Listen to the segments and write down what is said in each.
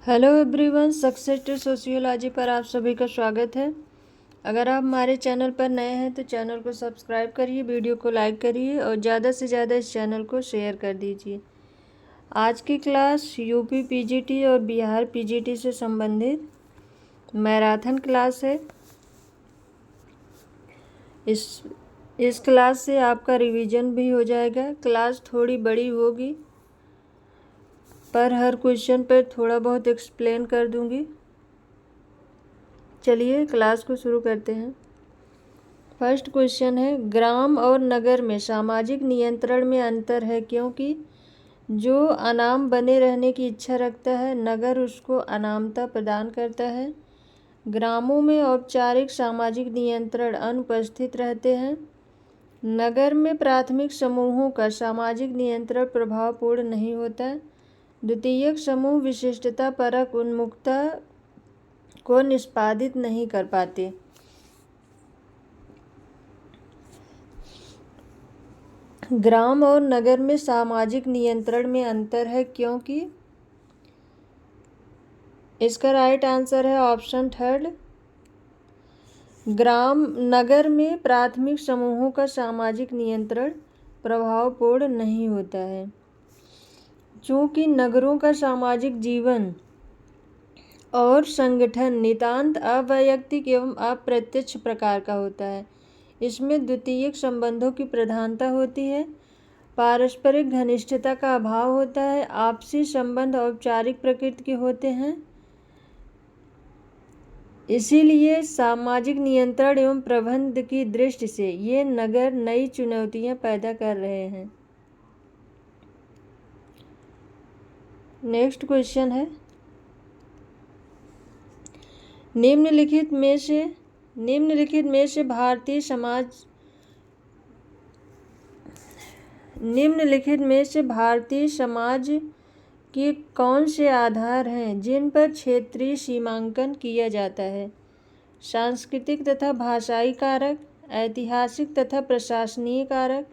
Hello everyone, success to sociology पर आप सभी का स्वागत है। अगर आप हमारे चैनल पर नए हैं तो चैनल को सब्सक्राइब करिए, वीडियो को लाइक करिए और ज़्यादा से ज़्यादा इस चैनल को शेयर कर दीजिए। आज की क्लास यूपी पीजीटी और बिहार पीजीटी से संबंधित मैराथन क्लास है। इस क्लास से आपका रिवीजन भी हो जाएगा। क्लास थोड़ी बड़ी होगी पर हर क्वेश्चन पर थोड़ा बहुत एक्सप्लेन कर दूंगी। चलिए क्लास को शुरू करते हैं। फर्स्ट क्वेश्चन है, ग्राम और नगर में सामाजिक नियंत्रण में अंतर है क्योंकि जो अनाम बने रहने की इच्छा रखता है, नगर उसको अनामता प्रदान करता है। ग्रामों में औपचारिक सामाजिक नियंत्रण अनुपस्थित रहते हैं। नगर में प्राथमिक समूहों का सामाजिक नियंत्रण प्रभावपूर्ण नहीं होता। द्वितीयक समूह विशिष्टता परक उन्मुखता को निष्पादित नहीं कर पाते। ग्राम और नगर में सामाजिक नियंत्रण में अंतर है क्योंकि इसका राइट आंसर है ऑप्शन थर्ड। नगर में प्राथमिक समूहों का सामाजिक नियंत्रण प्रभावपूर्ण नहीं होता है। चूँकि नगरों का सामाजिक जीवन और संगठन नितांत अवैयक्तिक एवं अप्रत्यक्ष प्रकार का होता है, इसमें द्वितीयक संबंधों की प्रधानता होती है, पारस्परिक घनिष्ठता का अभाव होता है, आपसी संबंध औपचारिक प्रकृति के होते हैं। इसीलिए सामाजिक नियंत्रण एवं प्रबंधन की दृष्टि से ये नगर नई चुनौतियां पैदा कर रहे हैं। नेक्स्ट क्वेश्चन है, निम्नलिखित में से भारतीय समाज के कौन से आधार हैं जिन पर क्षेत्रीय सीमांकन किया जाता है? सांस्कृतिक तथा भाषाई कारक, ऐतिहासिक तथा प्रशासनीय कारक,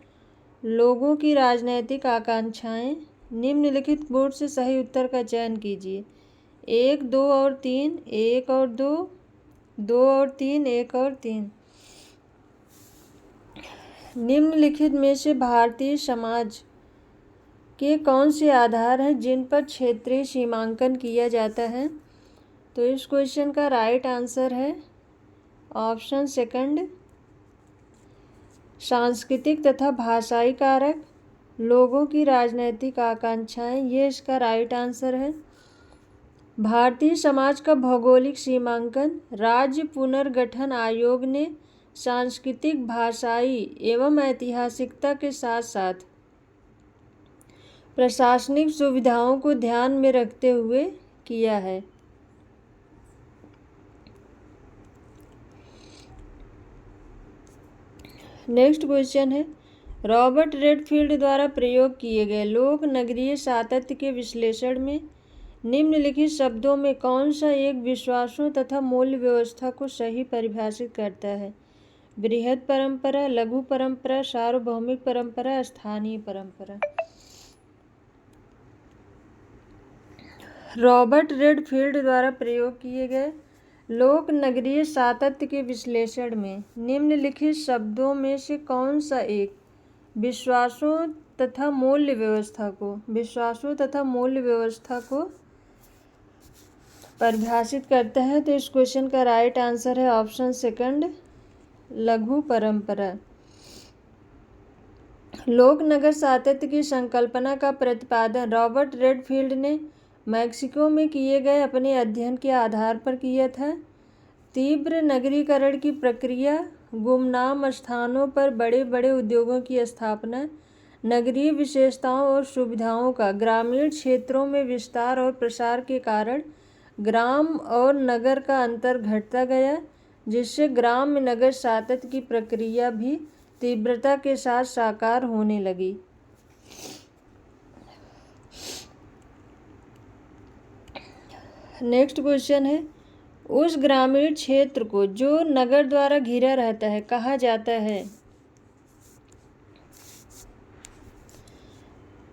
लोगों की राजनैतिक आकांक्षाएं। निम्नलिखित बोर्ड से सही उत्तर का चयन कीजिए। 1, 2 और 3, 1 और 2, 2 और 3, 1 और 3। निम्नलिखित में से भारतीय समाज के कौन से आधार हैं जिन पर क्षेत्रीय सीमांकन किया जाता है? तो इस क्वेश्चन का राइट आंसर है ऑप्शन सेकंड, सांस्कृतिक तथा भाषाई कारक, लोगों की राजनैतिक आकांक्षाएं, ये इसका राइट आंसर है। भारतीय समाज का भौगोलिक सीमांकन राज्य पुनर्गठन आयोग ने सांस्कृतिक, भाषाई एवं ऐतिहासिकता के साथ साथ प्रशासनिक सुविधाओं को ध्यान में रखते हुए किया है। नेक्स्ट क्वेश्चन है, रॉबर्ट रेडफील्ड द्वारा प्रयोग किए गए लोक नगरीय सातत्य के विश्लेषण में निम्नलिखित शब्दों में कौन सा एक विश्वासों तथा मूल्य व्यवस्था को सही परिभाषित करता है? बृहद परंपरा, लघु परंपरा, सार्वभौमिक परंपरा, स्थानीय परंपरा। रॉबर्ट रेडफील्ड द्वारा प्रयोग किए गए लोक नगरीय सातत्य के विश्लेषण में निम्नलिखित शब्दों में से कौन सा एक विश्वासों तथा मूल्य व्यवस्था को परिभाषित करता है? तो इस क्वेश्चन का राइट आंसर है ऑप्शन सेकंड, लघु परंपरा। लोक नगर सातत्य की संकल्पना का प्रतिपादन रॉबर्ट रेडफील्ड ने मैक्सिको में किए गए अपने अध्ययन के आधार पर किया था। तीव्र नगरीकरण की प्रक्रिया, गुमनाम स्थानों पर बड़े बड़े उद्योगों की स्थापना, नगरीय विशेषताओं और सुविधाओं का ग्रामीण क्षेत्रों में विस्तार और प्रसार के कारण ग्राम और नगर का अंतर घटता गया, जिससे ग्राम में नगर सातत्य की प्रक्रिया भी तीव्रता के साथ साकार होने लगी। नेक्स्ट क्वेश्चन है, उस ग्रामीण क्षेत्र को जो नगर द्वारा घिरा रहता है कहा जाता है?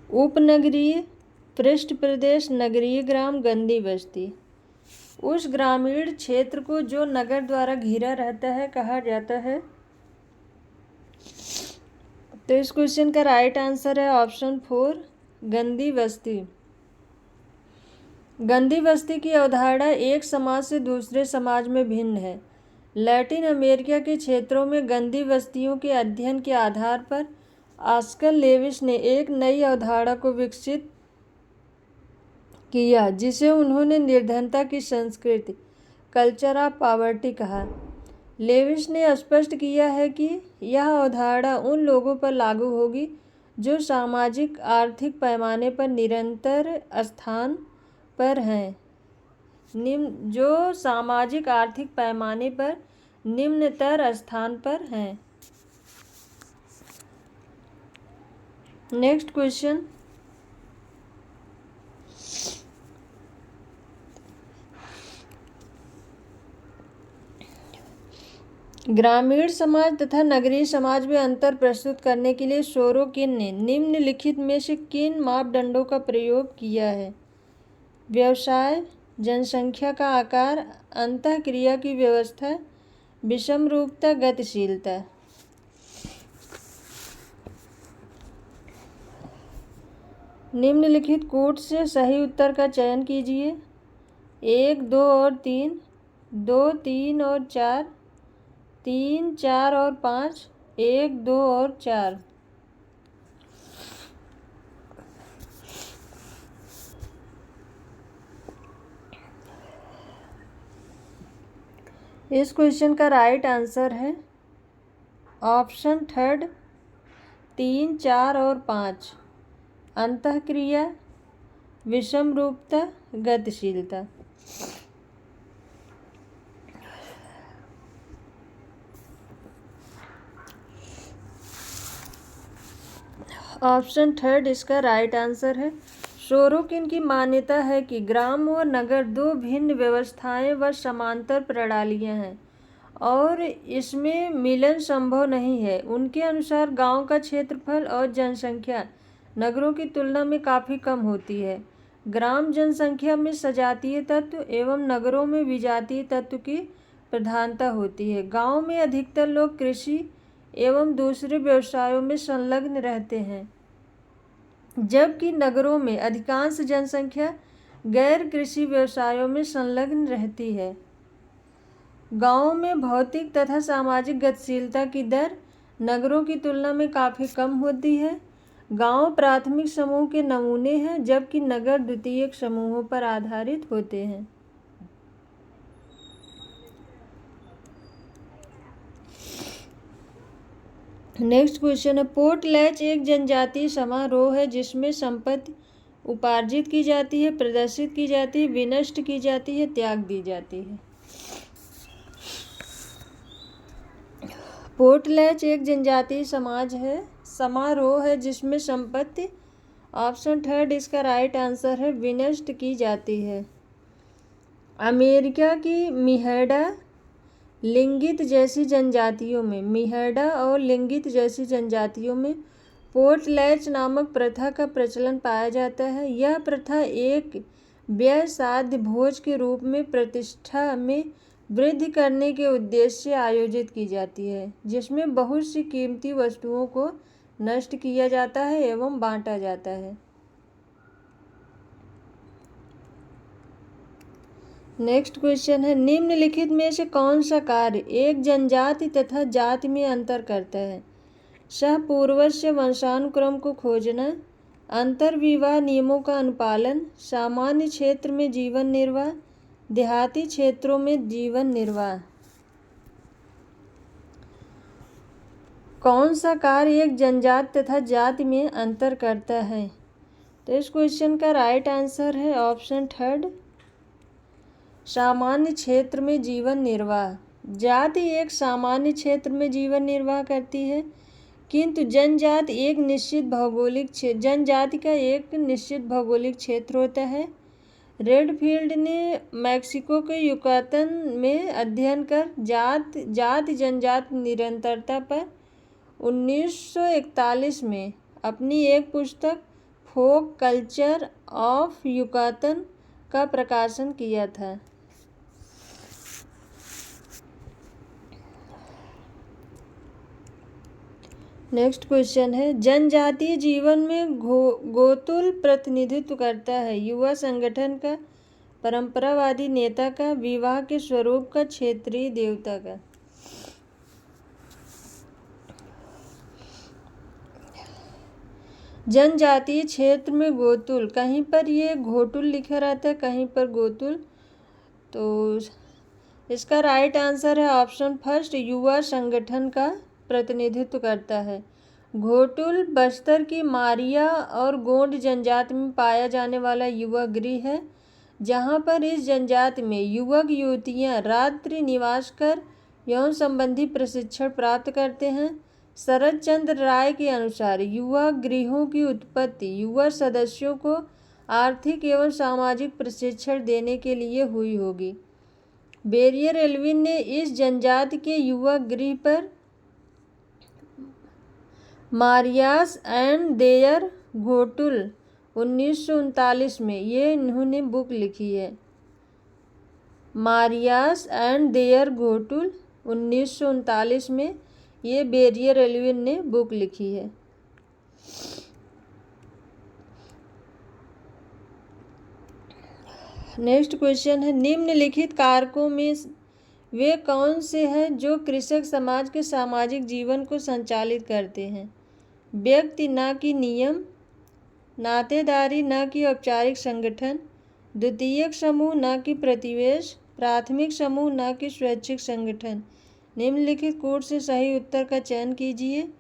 उपनगरीय, पृष्ठ प्रदेश, नगरीय ग्राम, गंदी बस्ती। उस ग्रामीण क्षेत्र को जो नगर द्वारा घिरा रहता है कहा जाता है। तो इस क्वेश्चन का राइट आंसर है ऑप्शन 4, गंदी बस्ती। गंदी बस्ती की अवधारणा एक समाज से दूसरे समाज में भिन्न है। लैटिन अमेरिका के क्षेत्रों में गंदी बस्तियों के अध्ययन के आधार पर ऑस्कर लेविस ने एक नई अवधारणा को विकसित किया जिसे उन्होंने निर्धनता की संस्कृति, कल्चर ऑफ पॉवर्टी कहा। लेविस ने स्पष्ट किया है कि यह अवधारणा उन लोगों पर लागू होगी जो सामाजिक आर्थिक पैमाने पर निरंतर स्थान पर हैं, जो सामाजिक आर्थिक पैमाने पर निम्नतर स्थान पर हैं। नेक्स्ट क्वेश्चन, ग्रामीण समाज तथा नगरीय समाज में अंतर प्रस्तुत करने के लिए सोरोकिन ने निम्नलिखित में से किन मापदंडों का प्रयोग किया है? व्यवसाय, जनसंख्या का आकार, अंतःक्रिया की व्यवस्था, विषमरूपता, गतिशीलता। निम्नलिखित कूट से सही उत्तर का चयन कीजिए। 1, 2 और 3, 2, 3 और 4, 3, 4 और 5, 1, 2 और 4। इस क्वेश्चन का राइट आंसर है ऑप्शन 3, 3, 4 और 5, अंतःक्रिया, विषमरूपता, गतिशीलता। ऑप्शन 3 इसका राइट आंसर है। सोरोकिन की मान्यता है कि ग्राम और नगर दो भिन्न व्यवस्थाएं व समांतर प्रणालियां हैं और इसमें मिलन संभव नहीं है। उनके अनुसार गांव का क्षेत्रफल और जनसंख्या नगरों की तुलना में काफ़ी कम होती है। ग्राम जनसंख्या में सजातीय तत्व एवं नगरों में विजातीय तत्व की प्रधानता होती है। गांव में अधिकतर लोग कृषि एवं दूसरे व्यवसायों में संलग्न रहते हैं, जबकि नगरों में अधिकांश जनसंख्या गैर कृषि व्यवसायों में संलग्न रहती है। गांवों में भौतिक तथा सामाजिक गतिशीलता की दर नगरों की तुलना में काफ़ी कम होती है। गांव प्राथमिक समूह के नमूने हैं, जबकि नगर द्वितीयक समूहों पर आधारित होते हैं। नेक्स्ट क्वेश्चन है, पोर्टलैच एक जनजातीय समारोह है जिसमें संपत्ति उपार्जित की जाती है, प्रदर्शित की जाती है, विनष्ट की जाती है, त्याग दी जाती है। पोर्टलैच एक जनजातीय समारोह है जिसमें संपत्ति, ऑप्शन 3 इसका राइट आंसर है, विनष्ट की जाती है। अमेरिका की मिहर्डा लिंगित जैसी जनजातियों में पोर्टलैच नामक प्रथा का प्रचलन पाया जाता है। यह प्रथा एक व्यय साध्य भोज के रूप में प्रतिष्ठा में वृद्धि करने के उद्देश्य से आयोजित की जाती है, जिसमें बहुत सी कीमती वस्तुओं को नष्ट किया जाता है एवं बांटा जाता है। नेक्स्ट क्वेश्चन है, निम्नलिखित में से कौन सा कार्य एक जनजाति तथा जाति में अंतर करता है? सहपूर्वस्य वंशानुक्रम को खोजना, अंतर्विवाह नियमों का अनुपालन, सामान्य क्षेत्र में जीवन निर्वाह, देहाती क्षेत्रों में जीवन निर्वाह। कौन सा कार्य एक जनजाति तथा जाति में अंतर करता है? तो इस क्वेश्चन का राइट आंसर है ऑप्शन 3, सामान्य क्षेत्र में जीवन निर्वाह। जाति एक सामान्य क्षेत्र में जीवन निर्वाह करती है, किंतु जनजाति का एक निश्चित भौगोलिक क्षेत्र होता है। रेडफील्ड ने मैक्सिको के युकातन में अध्ययन कर जाति जनजाति निरंतरता पर 1941 में अपनी एक पुस्तक फोक कल्चर ऑफ युकातन का प्रकाशन किया था? नेक्स्ट क्वेश्चन है, जनजातीय जीवन में गोतुल प्रतिनिधित्व करता है युवा संगठन का, परंपरावादी नेता का, विवाह के स्वरूप का, क्षेत्रीय देवता का? जनजातीय क्षेत्र में गोतुल, कहीं पर ये घोटुल लिखा रहता है, कहीं पर गोतुल। तो इसका राइट आंसर है ऑप्शन फर्स्ट, युवा संगठन का प्रतिनिधित्व करता है। घोटुल बस्तर की मारिया और गोंड जनजाति में पाया जाने वाला युवा गृह है, जहां पर इस जनजाति में युवक युवतियां रात्रि निवास कर यौन संबंधी प्रशिक्षण प्राप्त करते हैं। शरद चंद्र राय के अनुसार युवा गृहों की उत्पत्ति युवा सदस्यों को आर्थिक एवं सामाजिक प्रशिक्षण देने के लिए हुई होगी। बेरियर एल्विन ने इस जनजाति के युवा गृह पर मारियास एंड देयर घोटुल 1939 में ये इन्होंने बुक लिखी है। मारियास एंड देयर घोटुल 1939 में ये बेरियर एल्विन ने बुक लिखी है। नेक्स्ट क्वेश्चन है, निम्नलिखित कारकों में वे कौन से हैं जो कृषक समाज के सामाजिक जीवन को संचालित करते हैं? व्यक्ति न कि नियम, नातेदारी न कि औपचारिक संगठन, द्वितीयक समूह न कि प्रतिवेश, प्राथमिक समूह न कि स्वैच्छिक संगठन। निम्नलिखित कोड से सही उत्तर का चयन कीजिए।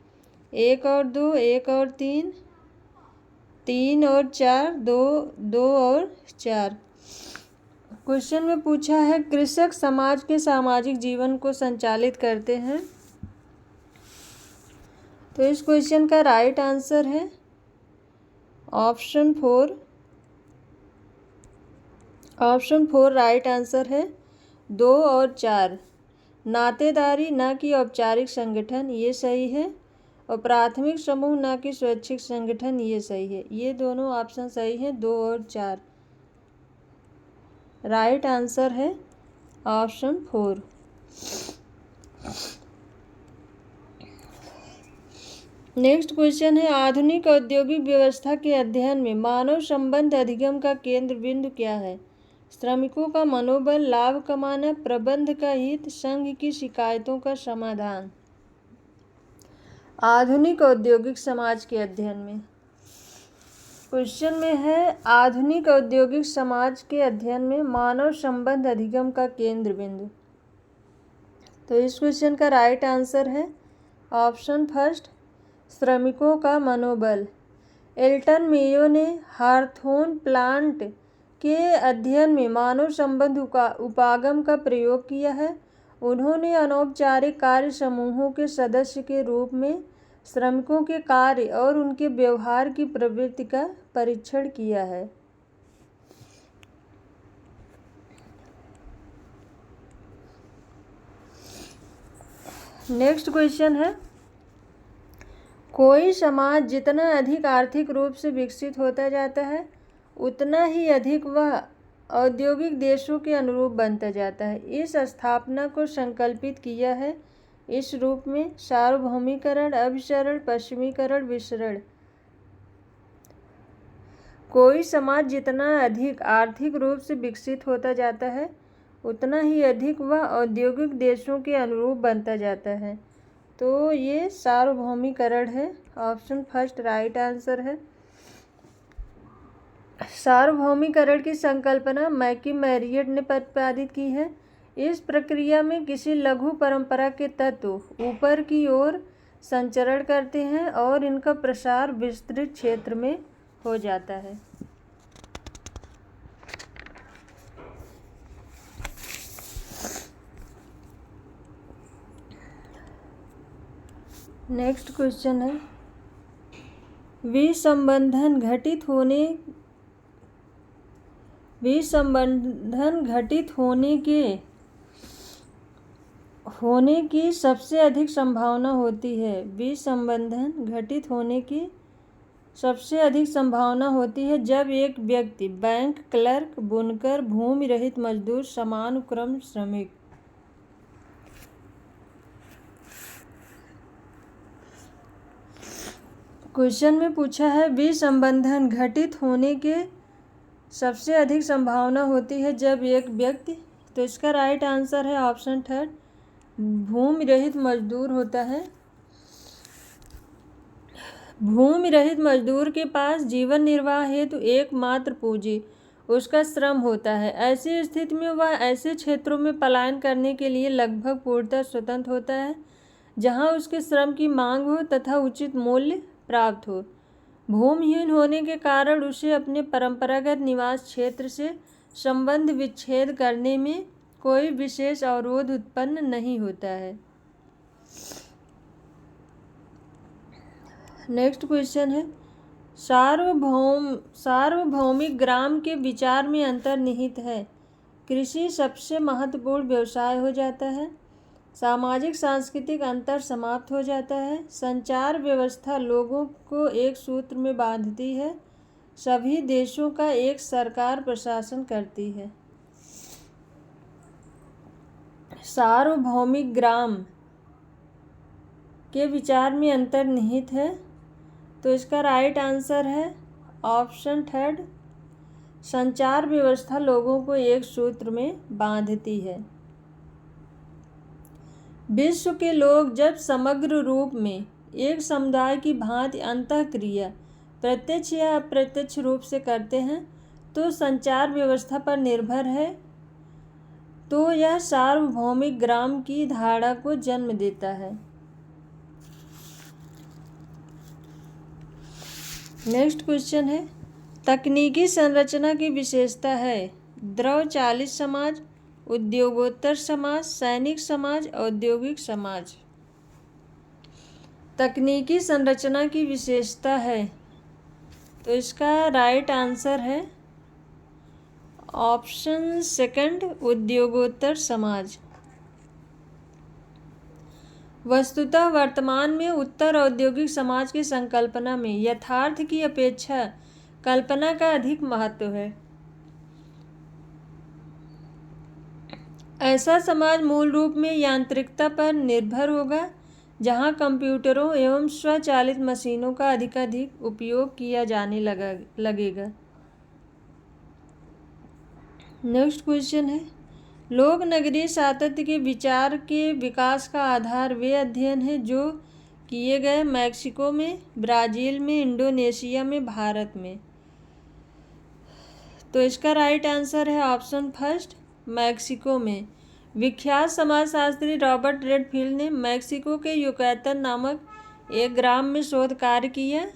1 और 2, 1 और 3, 3 और 4, 2 और 4। क्वेश्चन में पूछा है कृषक समाज के सामाजिक जीवन को संचालित करते हैं, तो इस क्वेश्चन का राइट आंसर है ऑप्शन 4। ऑप्शन 4 राइट आंसर है। 2 और 4, नातेदारी न कि औपचारिक संगठन, ये सही है, और प्राथमिक समूह न कि स्वैच्छिक संगठन, ये सही है। ये दोनों ऑप्शन सही हैं, 2 और 4। राइट आंसर है ऑप्शन 4। नेक्स्ट क्वेश्चन है, आधुनिक औद्योगिक व्यवस्था के अध्ययन में मानव संबंध अधिगम का केंद्र बिंदु क्या है? श्रमिकों का मनोबल, लाभ कमाना, प्रबंध का हित, संघ की शिकायतों का समाधान। आधुनिक औद्योगिक समाज के अध्ययन में क्वेश्चन में है आधुनिक औद्योगिक समाज के अध्ययन में मानव संबंध अधिगम का केंद्र बिंदु। तो इस क्वेश्चन का राइट आंसर है ऑप्शन फर्स्ट, श्रमिकों का मनोबल। एल्टन मेयो ने हार्थोन प्लांट के अध्ययन में मानव संबंध उपागम का प्रयोग किया है। उन्होंने अनौपचारिक कार्य समूहों के सदस्य के रूप में श्रमिकों के कार्य और उनके व्यवहार की प्रवृत्ति का परीक्षण किया है। नेक्स्ट क्वेश्चन है, कोई समाज जितना अधिक आर्थिक रूप से विकसित होता जाता है उतना ही अधिक वह औद्योगिक देशों के अनुरूप बनता जाता है। इस स्थापना को संकल्पित किया है इस रूप में सार्वभौमिकरण, अभिसरण, पश्चिमीकरण, विसरण। कोई समाज जितना अधिक आर्थिक रूप से विकसित होता जाता है उतना ही अधिक वह औद्योगिक देशों के अनुरूप बनता जाता है। तो ये सार्वभौमिकरण है, ऑप्शन फर्स्ट राइट आंसर है। सार्वभौमिकरण की संकल्पना मैकी-मैरियट ने प्रतिपादित की है। इस प्रक्रिया में किसी लघु परंपरा के तत्व ऊपर की ओर संचरण करते हैं और इनका प्रसार विस्तृत क्षेत्र में हो जाता है। नेक्स्ट क्वेश्चन है, विसंबंधन घटित होने की सबसे अधिक संभावना होती है। विसंबंधन घटित होने की सबसे अधिक संभावना होती है जब एक व्यक्ति बैंक क्लर्क, बुनकर, भूमि रहित मजदूर, समान क्रम श्रमिक। क्वेश्चन में पूछा है विसंबंधन घटित होने के सबसे अधिक संभावना होती है जब एक व्यक्ति, तो इसका राइट आंसर है ऑप्शन थर्ड, भूमि रहित मजदूर होता है। भूमि रहित मजदूर के पास जीवन निर्वाह हेतु एकमात्र पूंजी उसका श्रम होता है। ऐसी स्थिति में वह ऐसे क्षेत्रों में पलायन करने के लिए लगभग पूर्णतः स्वतंत्र होता है जहां उसके श्रम की मांग हो तथा उचित मूल्य प्राप्त हो। भूमिहीन होने के कारण उसे अपने परंपरागत निवास क्षेत्र से संबंध विच्छेद करने में कोई विशेष अवरोध उत्पन्न नहीं होता है। नेक्स्ट क्वेश्चन है सार्वभौमिक ग्राम के विचार में अंतर्निहित है। कृषि सबसे महत्वपूर्ण व्यवसाय हो जाता है। सामाजिक सांस्कृतिक अंतर समाप्त हो जाता है। संचार व्यवस्था लोगों को एक सूत्र में बांधती है। सभी देशों का एक सरकार प्रशासन करती है। सार्वभौमिक ग्राम के विचार में अंतर्निहित है, तो इसका राइट आंसर है ऑप्शन थर्ड, संचार व्यवस्था लोगों को एक सूत्र में बांधती है। विश्व के लोग जब समग्र रूप में एक समुदाय की भांति अंतःक्रिया प्रत्यक्ष या अप्रत्यक्ष रूप से करते हैं तो संचार व्यवस्था पर निर्भर है, तो यह सार्वभौमिक ग्राम की धारणा को जन्म देता है। नेक्स्ट क्वेश्चन है तकनीकी संरचना की विशेषता है द्रव चालित समाज, उद्योगोत्तर समाज, सैनिक समाज, औद्योगिक समाज। तकनीकी संरचना की विशेषता है, तो इसका राइट आंसर है ऑप्शन सेकंड, उद्योगोत्तर समाज। वस्तुतः वर्तमान में उत्तर औद्योगिक समाज की संकल्पना में यथार्थ की अपेक्षा कल्पना का अधिक महत्व है। ऐसा समाज मूल रूप में यांत्रिकता पर निर्भर होगा जहां कंप्यूटरों एवं स्वचालित मशीनों का अधिकाधिक उपयोग किया जाने लगेगा। नेक्स्ट क्वेश्चन है लोक नगरीय सातत्य के विचार के विकास का आधार वे अध्ययन है जो किए गए मैक्सिको में, ब्राज़ील में, इंडोनेशिया में, भारत में। तो इसका राइट आंसर है ऑप्शन फर्स्ट, मैक्सिको में। विख्यात समाजशास्त्री रॉबर्ट रेडफील्ड ने मैक्सिको के युकातन नामक एक ग्राम में शोध कार्य किया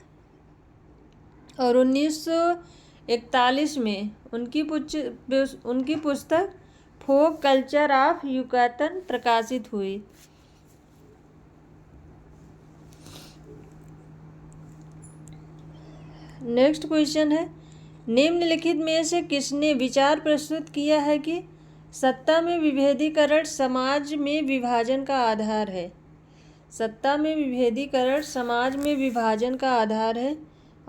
और 1941 में उनकी पुस्तक फोक कल्चर ऑफ युकातन प्रकाशित हुई। नेक्स्ट क्वेश्चन है निम्नलिखित में से किसने विचार प्रस्तुत किया है कि सत्ता में विभेदीकरण समाज में विभाजन का आधार है। सत्ता में विभेदीकरण समाज में विभाजन का आधार है।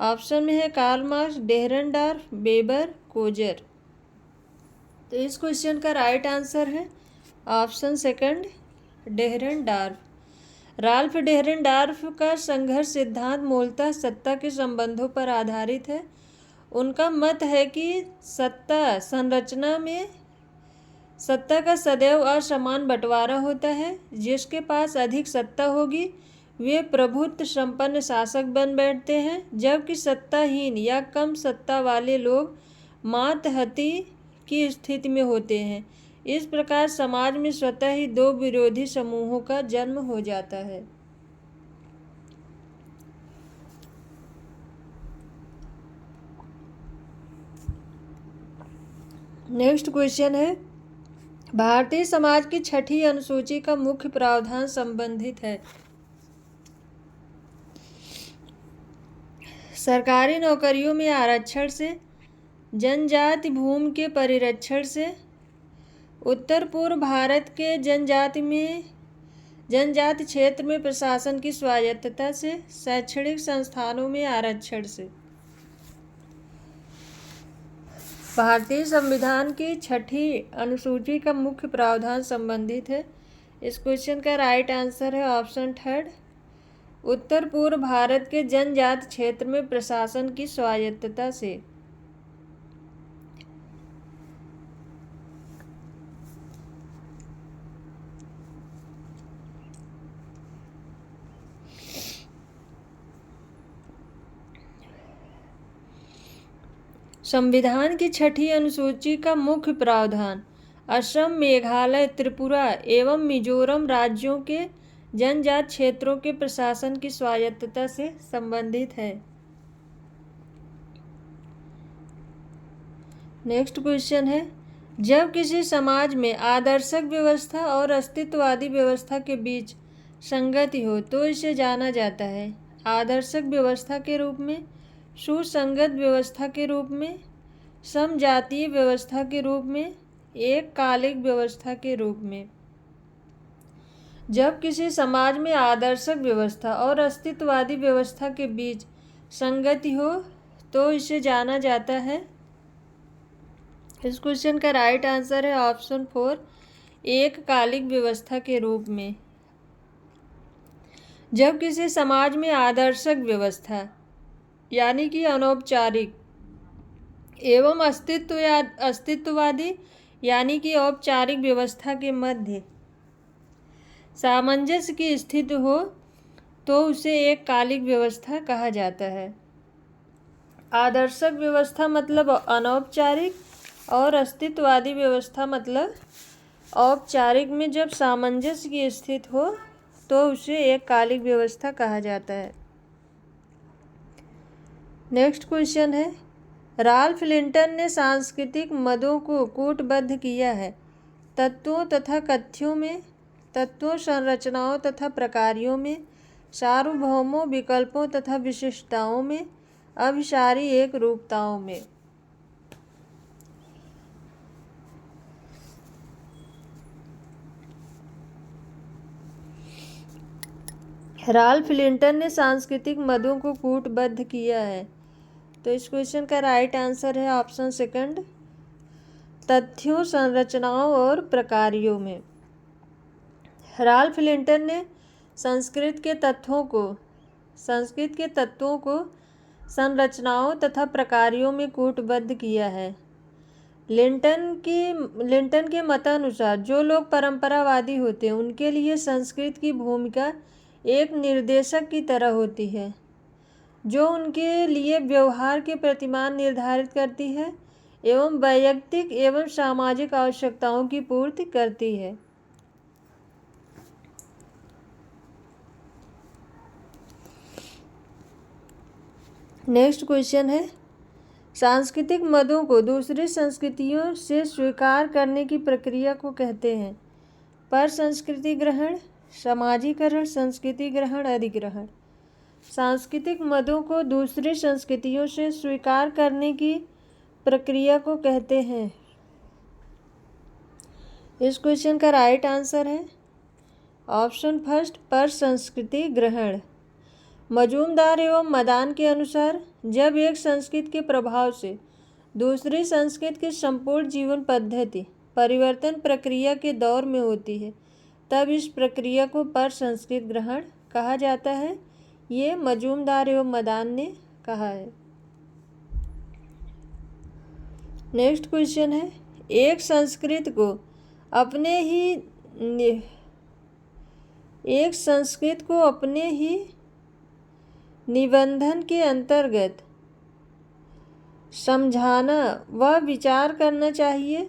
ऑप्शन में है कार्ल मार्क्स, डेहरनडॉर्फ, वेबर, कोजर। तो इस क्वेश्चन का राइट आंसर है ऑप्शन सेकंड, डेहरनडॉर्फ। राल्फ डेहरनडॉर्फ का संघर्ष सिद्धांत मूलतः सत्ता के संबंधों पर आधारित है। उनका मत है कि सत्ता संरचना में सत्ता का सदैव असमान बंटवारा होता है। जिसके पास अधिक सत्ता होगी वे प्रभुत्व संपन्न शासक बन बैठते हैं, जबकि सत्ताहीन या कम सत्ता वाले लोग मातहती की स्थिति में होते हैं। इस प्रकार समाज में स्वतः ही दो विरोधी समूहों का जन्म हो जाता है। नेक्स्ट क्वेश्चन है भारतीय समाज की छठी अनुसूची का मुख्य प्रावधान संबंधित है। सरकारी नौकरियों में आरक्षण से, जनजाति भूमि के परिरक्षण से, उत्तर पूर्व भारत के जनजाति में जनजाति क्षेत्र में प्रशासन की स्वायत्तता से, शैक्षणिक संस्थानों में आरक्षण से। भारतीय संविधान की 6ठी अनुसूची का मुख्य प्रावधान संबंधित है। इस क्वेश्चन का राइट आंसर है ऑप्शन 3, उत्तर पूर्व भारत के जनजाति क्षेत्र में प्रशासन की स्वायत्तता से। संविधान की 6ठी अनुसूची का मुख्य प्रावधान असम, मेघालय, त्रिपुरा एवं मिजोरम राज्यों के जनजाति क्षेत्रों के प्रशासन की स्वायत्तता से संबंधित है। नेक्स्ट क्वेश्चन है, जब किसी समाज में आदर्शक व्यवस्था और अस्तित्ववादी व्यवस्था के बीच संगति हो तो इसे जाना जाता है आदर्शक व्यवस्था के रूप में, सुसंगत व्यवस्था के रूप में, समजातीय व्यवस्था के रूप में, एककालिक व्यवस्था के रूप में। जब किसी समाज में आदर्शक व्यवस्था और अस्तित्ववादी व्यवस्था के बीच संगति हो तो इसे जाना जाता है। इस क्वेश्चन का राइट आंसर है ऑप्शन 4, एककालिक व्यवस्था के रूप में। जब किसी समाज में आदर्शक व्यवस्था यानी कि अनौपचारिक एवं अस्तित्ववादी यानी कि औपचारिक व्यवस्था के मध्य सामंजस्य की स्थिति हो तो उसे एककालिक व्यवस्था कहा जाता है। आदर्शक व्यवस्था मतलब अनौपचारिक और अस्तित्ववादी व्यवस्था मतलब औपचारिक में जब सामंजस्य की स्थिति हो तो उसे एककालिक व्यवस्था कहा जाता है। नेक्स्ट क्वेश्चन है, राल्फ लिंटन ने सांस्कृतिक मदों को कूटबद्ध किया है तत्वों तथा कथ्यों में, तत्वों, संरचनाओं तथा प्रकारों में, सार्वभौमों, विकल्पों तथा विशिष्टताओं में, अभिसारी एक रूपताओं में। राल्फ लिंटन ने सांस्कृतिक मदों को कूटबद्ध किया है तो इस क्वेश्चन का राइट आंसर है ऑप्शन 2, तथ्यों, संरचनाओं और प्रकारों में। राल्फ लिंटन ने संस्कृत के तत्वों को संरचनाओं तथा प्रकारों में कूटबद्ध किया है। लिंटन के मतानुसार जो लोग परंपरावादी होते हैं उनके लिए संस्कृत की भूमिका एक निर्देशक की तरह होती है जो उनके लिए व्यवहार के प्रतिमान निर्धारित करती है एवं वैयक्तिक एवं सामाजिक आवश्यकताओं की पूर्ति करती है। नेक्स्ट क्वेश्चन है, सांस्कृतिक मदों को दूसरी संस्कृतियों से स्वीकार करने की प्रक्रिया को कहते हैं पर संस्कृति ग्रहण, समाजीकरण, संस्कृति ग्रहण, अधिग्रहण। सांस्कृतिक मदों को दूसरी संस्कृतियों से स्वीकार करने की प्रक्रिया को कहते हैं। इस क्वेश्चन का राइट आंसर है ऑप्शन 1, पर संस्कृति ग्रहण। मजूमदार एवं मदान के अनुसार जब एक संस्कृति के प्रभाव से दूसरी संस्कृति की संपूर्ण जीवन पद्धति परिवर्तन प्रक्रिया के दौर में होती है तब इस प्रक्रिया को पर संस्कृत ग्रहण कहा जाता है। ये मजूमदार एवं मदान ने कहा है। नेक्स्ट क्वेश्चन है, एक संस्कृत को अपने ही निबंधन के अंतर्गत समझाना व विचार करना चाहिए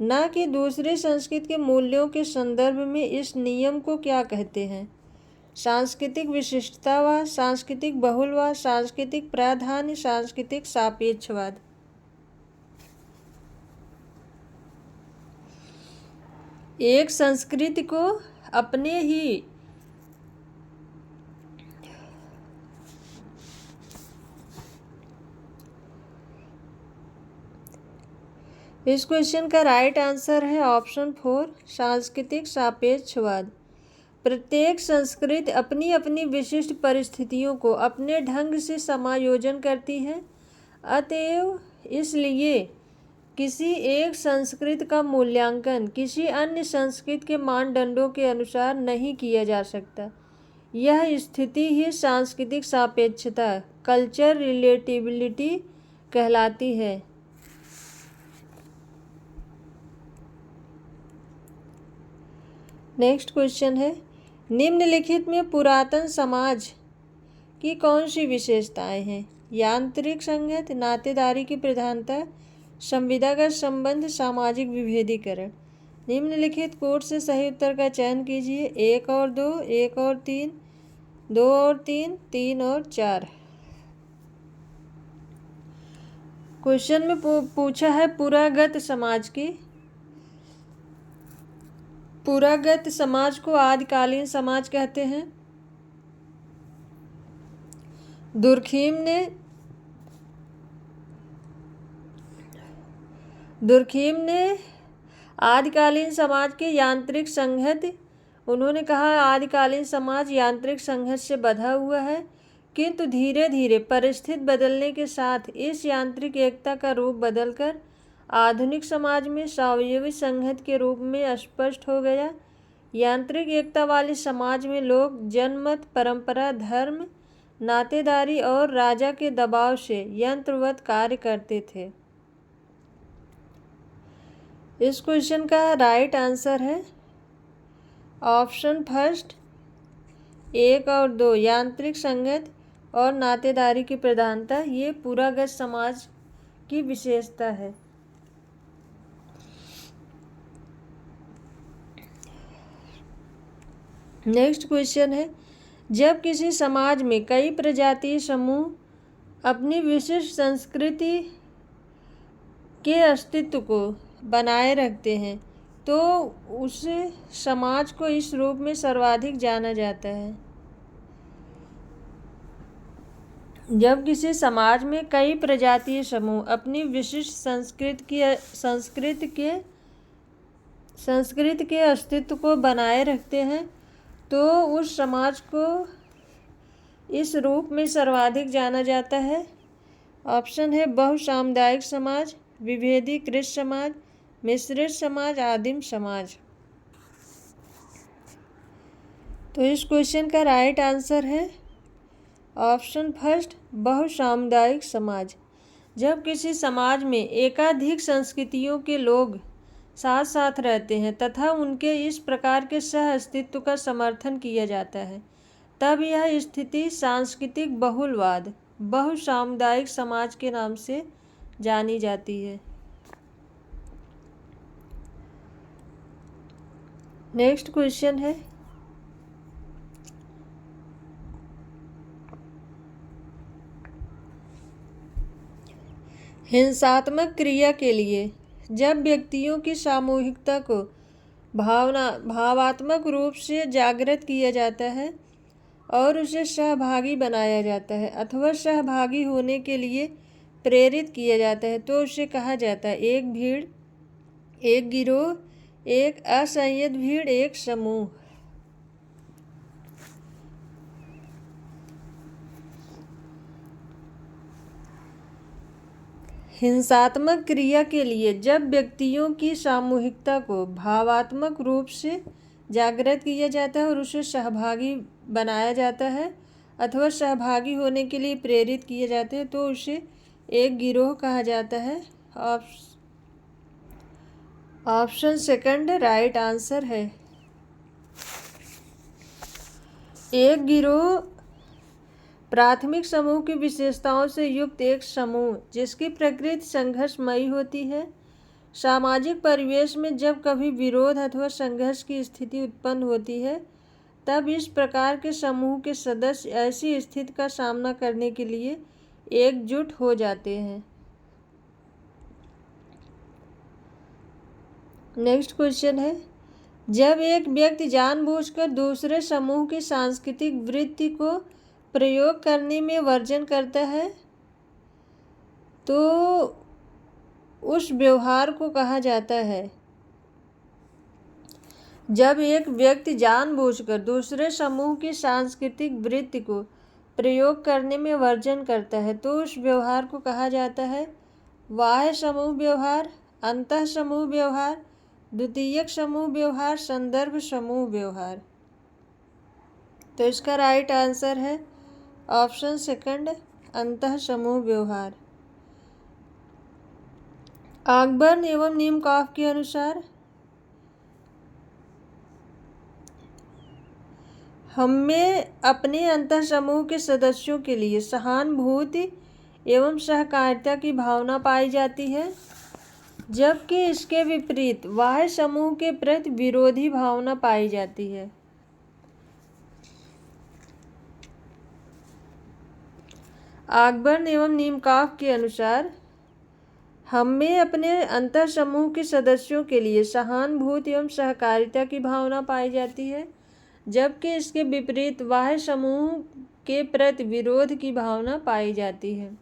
न कि दूसरे संस्कृति के मूल्यों के संदर्भ में। इस नियम को क्या कहते हैं? सांस्कृतिक विशिष्टतावाद, सांस्कृतिक बहुलवाद, सांस्कृतिक प्राधान्य, सांस्कृतिक सापेक्षवाद। एक संस्कृति को अपने ही इस क्वेश्चन का राइट आंसर है ऑप्शन 4, सांस्कृतिक सापेक्षवाद। प्रत्येक संस्कृति अपनी अपनी विशिष्ट परिस्थितियों को अपने ढंग से समायोजन करती है। अतएव इसलिए किसी एक संस्कृति का मूल्यांकन किसी अन्य संस्कृति के मानदंडों के अनुसार नहीं किया जा सकता। यह स्थिति ही सांस्कृतिक सापेक्षता कल्चर रिलेटिविलिटी कहलाती है। नेक्स्ट क्वेश्चन है, निम्नलिखित में पुरातन समाज की कौन सी विशेषताएं हैं? यांत्रिक संगत, नातेदारी की प्रधानता, संविदागत संबंध, सामाजिक विभेदीकरण। निम्नलिखित कोड से सही उत्तर का चयन कीजिए। 1 और 2, 1 और 3, 2 और 3, 3 और 4। क्वेश्चन में पूछा है पुरागत समाज की। पुरागत समाज को आदिकालीन समाज कहते हैं। दुर्खीम ने आदिकालीन समाज के यांत्रिक संघत, उन्होंने कहा आदिकालीन समाज यांत्रिक संघत से बंधा हुआ है, किंतु धीरे धीरे परिस्थिति बदलने के साथ इस यांत्रिक एकता का रूप बदलकर आधुनिक समाज में स्वायत्त संघत के रूप में स्पष्ट हो गया। यांत्रिक एकता वाले समाज में लोग जनमत, परंपरा, धर्म, नातेदारी और राजा के दबाव से यंत्रवत कार्य करते थे। इस क्वेश्चन का राइट आंसर है ऑप्शन फर्स्ट 1 और 2, यांत्रिक संगत और नातेदारी की प्रधानता, ये पुरागत समाज की विशेषता है। नेक्स्ट क्वेश्चन है, जब किसी समाज में कई प्रजातीय समूह अपनी विशिष्ट संस्कृति के अस्तित्व को बनाए रखते हैं तो उस समाज को इस रूप में सर्वाधिक जाना जाता है। जब किसी समाज में कई प्रजातीय समूह अपनी विशिष्ट संस्कृति के अस्तित्व को बनाए रखते हैं तो उस समाज को इस रूप में सर्वाधिक जाना जाता है। ऑप्शन है बहुसामुदायिक समाज, विभेदीकृत समाज, मिश्रित समाज, आदिम समाज। तो इस क्वेश्चन का राइट आंसर है ऑप्शन फर्स्ट बहुसामुदायिक समाज। जब किसी समाज में एकाधिक संस्कृतियों के लोग साथ साथ रहते हैं तथा उनके इस प्रकार के सह अस्तित्व का समर्थन किया जाता है तब यह स्थिति सांस्कृतिक बहुलवाद बहुसामुदायिक समाज के नाम से जानी जाती है। नेक्स्ट क्वेश्चन है, हिंसात्मक क्रिया के लिए जब व्यक्तियों की सामूहिकता को भावात्मक रूप से जागृत किया जाता है और उसे सहभागी बनाया जाता है अथवा सहभागी होने के लिए प्रेरित किया जाता है तो उसे कहा जाता है एक भीड़, एक गिरोह, एक असंयत भीड़, एक समूह। हिंसात्मक क्रिया के लिए जब व्यक्तियों की सामूहिकता को भावात्मक रूप से जागृत किया जाता है और उसे सहभागी बनाया जाता है अथवा सहभागी होने के लिए प्रेरित किए जाते हैं तो उसे एक गिरोह कहा जाता है। ऑप्शन सेकंड राइट आंसर है। एक गिरोह प्राथमिक समूह की विशेषताओं से युक्त एक समूह जिसकी प्रकृति संघर्षमयी होती है। सामाजिक परिवेश में जब कभी विरोध अथवा संघर्ष की स्थिति उत्पन्न होती है तब इस प्रकार के समूह के सदस्य ऐसी स्थिति का सामना करने के लिए एकजुट हो जाते हैं। नेक्स्ट क्वेश्चन है, जब एक व्यक्ति जानबूझकर दूसरे समूह की सांस्कृतिक वृत्ति को प्रयोग करने में वर्जन करता है तो उस व्यवहार को कहा जाता है जब एक व्यक्ति जानबूझकर दूसरे समूह की सांस्कृतिक वृत्ति को प्रयोग करने में वर्जन करता है तो उस व्यवहार को कहा जाता है बाह्य समूह व्यवहार, अंतः समूह व्यवहार, द्वितीयक समूह व्यवहार, संदर्भ समूह व्यवहार। तो इसका राइट आंसर है ऑप्शन सेकंड, अंतः समूह व्यवहार। ऑकबर्न एवं नीमकॉफ के अनुसार हमें अपने अंतः समूह के सदस्यों के लिए सहानुभूति एवं सहकारिता की भावना पाई जाती है, जबकि इसके विपरीत बाह्य समूह के प्रति विरोधी भावना पाई जाती है। ऑकबर्न एवं नीमकॉफ के अनुसार हमें अपने अंतः समूह के सदस्यों के लिए सहानुभूति एवं सहकारिता की भावना पाई जाती है, जबकि इसके विपरीत बाह्य समूह के प्रति विरोध की भावना पाई जाती है।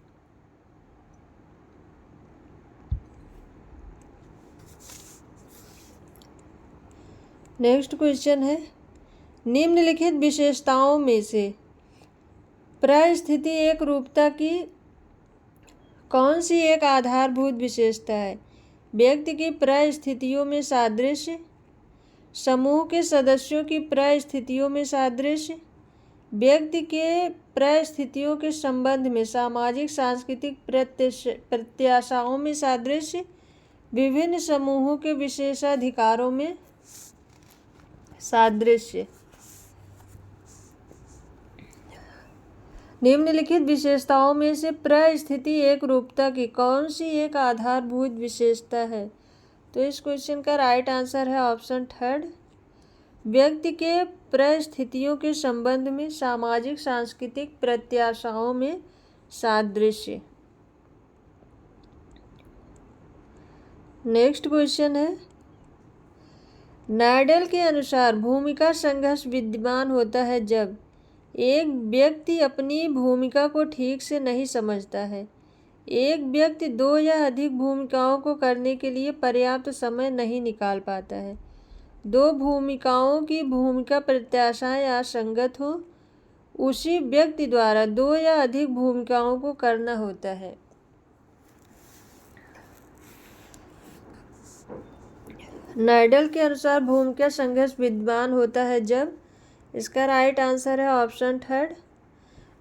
नेक्स्ट क्वेश्चन है, निम्नलिखित विशेषताओं में से परिस्थिति एक रूपता की कौन सी एक आधारभूत विशेषता है? व्यक्ति की परिस्थितियों में सादृश्य, समूह के सदस्यों की परिस्थितियों में सादृश्य, व्यक्ति के परिस्थितियों के संबंध में सामाजिक सांस्कृतिक प्रत्याशाओं में सादृश्य, विभिन्न समूहों के विशेषाधिकारों में सादृश्य। निम्नलिखित विशेषताओं में से परिस्थिति एक रूपता की कौन सी एक आधारभूत विशेषता है? तो इस क्वेश्चन का राइट आंसर है ऑप्शन थर्ड, व्यक्ति के परिस्थितियों के संबंध में सामाजिक सांस्कृतिक प्रत्याशाओं में सादृश्य। नेक्स्ट क्वेश्चन है, नायडल के अनुसार भूमिका संघर्ष विद्यमान होता है जब एक व्यक्ति अपनी भूमिका को ठीक से नहीं समझता है, एक व्यक्ति दो या अधिक भूमिकाओं को करने के लिए पर्याप्त समय नहीं निकाल पाता है, दो भूमिकाओं की भूमिका प्रत्याशाएं असंगत हो, उसी व्यक्ति द्वारा दो या अधिक भूमिकाओं को करना होता है। नायडल के अनुसार भूमिका संघर्ष विद्यमान होता है जब, इसका राइट आंसर है ऑप्शन थर्ड,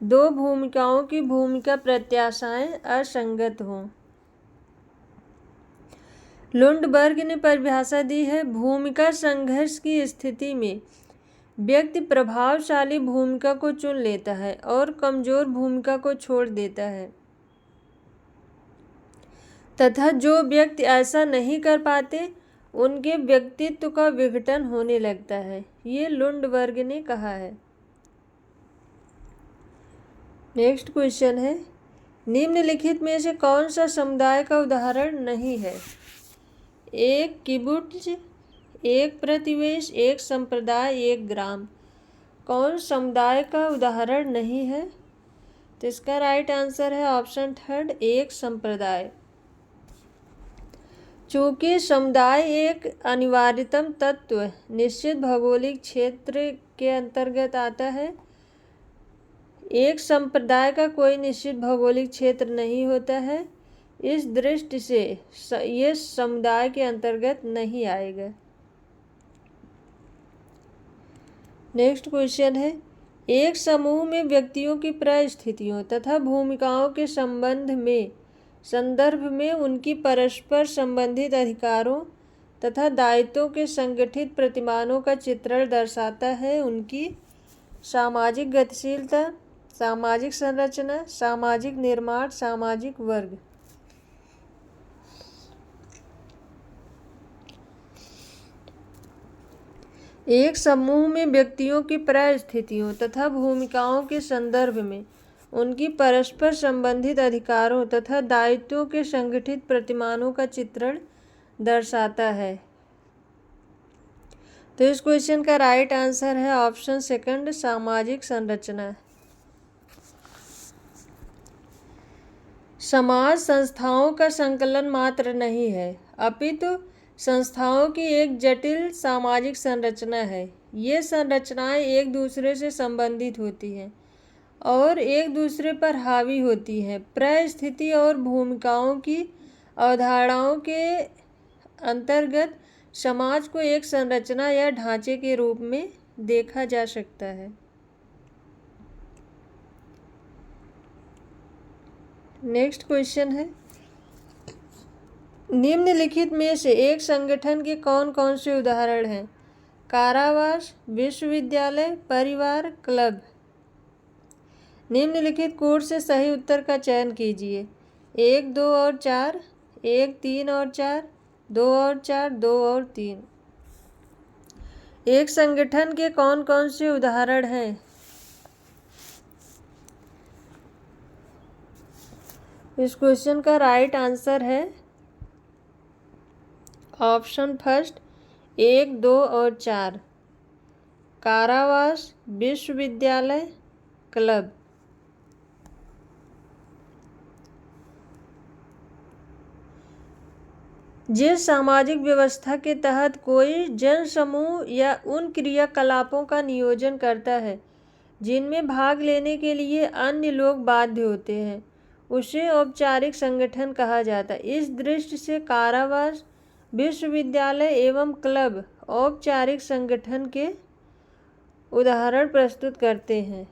दो भूमिकाओं की भूमिका प्रत्याशाएं असंगत हों। लुंडबर्ग ने परिभाषा दी है, भूमिका संघर्ष की स्थिति में व्यक्ति प्रभावशाली भूमिका को चुन लेता है और कमजोर भूमिका को छोड़ देता है, तथा जो व्यक्ति ऐसा नहीं कर पाते उनके व्यक्तित्व का विघटन होने लगता है, ये लुंडबर्ग ने कहा है। नेक्स्ट क्वेश्चन है, निम्नलिखित में से कौन सा समुदाय का उदाहरण नहीं है? एक किबुट्ज, एक प्रतिवेश, एक संप्रदाय, एक ग्राम। कौन समुदाय का उदाहरण नहीं है? तो इसका राइट आंसर है ऑप्शन थर्ड, एक संप्रदाय। चूँकि समुदाय एक अनिवार्यतम तत्व निश्चित भौगोलिक क्षेत्र के अंतर्गत आता है, एक संप्रदाय का कोई निश्चित भौगोलिक क्षेत्र नहीं होता है, इस दृष्टि से ये समुदाय के अंतर्गत नहीं आएगा। नेक्स्ट क्वेश्चन है, एक समूह में व्यक्तियों की परिस्थितियों तथा भूमिकाओं के संदर्भ में उनकी परस्पर संबंधित अधिकारों तथा दायित्वों के संगठित प्रतिमानों का चित्रण दर्शाता है उनकी सामाजिक गतिशीलता, सामाजिक संरचना, सामाजिक निर्माण, सामाजिक वर्ग। एक समूह में व्यक्तियों की परिस्थितियों तथा भूमिकाओं के संदर्भ में उनकी परस्पर संबंधित अधिकारों तथा दायित्वों के संगठित प्रतिमानों का चित्रण दर्शाता है। तो इस क्वेश्चन का राइट आंसर है ऑप्शन सेकंड, सामाजिक संरचना। समाज संस्थाओं का संकलन मात्र नहीं है, अपितु संस्थाओं की एक जटिल सामाजिक संरचना है। ये संरचनाएं एक दूसरे से संबंधित होती हैं और एक दूसरे पर हावी होती हैं। परिस्थिति और भूमिकाओं की अवधारणाओं के अंतर्गत समाज को एक संरचना या ढांचे के रूप में देखा जा सकता है। नेक्स्ट क्वेश्चन है, निम्नलिखित में से एक संगठन के कौन कौन से उदाहरण हैं? कारावास, विश्वविद्यालय, परिवार, क्लब। निम्नलिखित कोड से सही उत्तर का चयन कीजिए। 1, 2 और 4, 1, 3 और 4, 2 और 4, 2 और 3। एक संगठन के कौन कौन से उदाहरण हैं? इस क्वेश्चन का राइट आंसर है ऑप्शन फर्स्ट 1, 2 और 4, कारावास, विश्वविद्यालय, क्लब। जिस सामाजिक व्यवस्था के तहत कोई जनसमूह या उन क्रियाकलापों का नियोजन करता है जिनमें भाग लेने के लिए अन्य लोग बाध्य होते हैं, उसे औपचारिक संगठन कहा जाता है। इस दृष्टि से कारावास, विश्वविद्यालय एवं क्लब औपचारिक संगठन के उदाहरण प्रस्तुत करते हैं।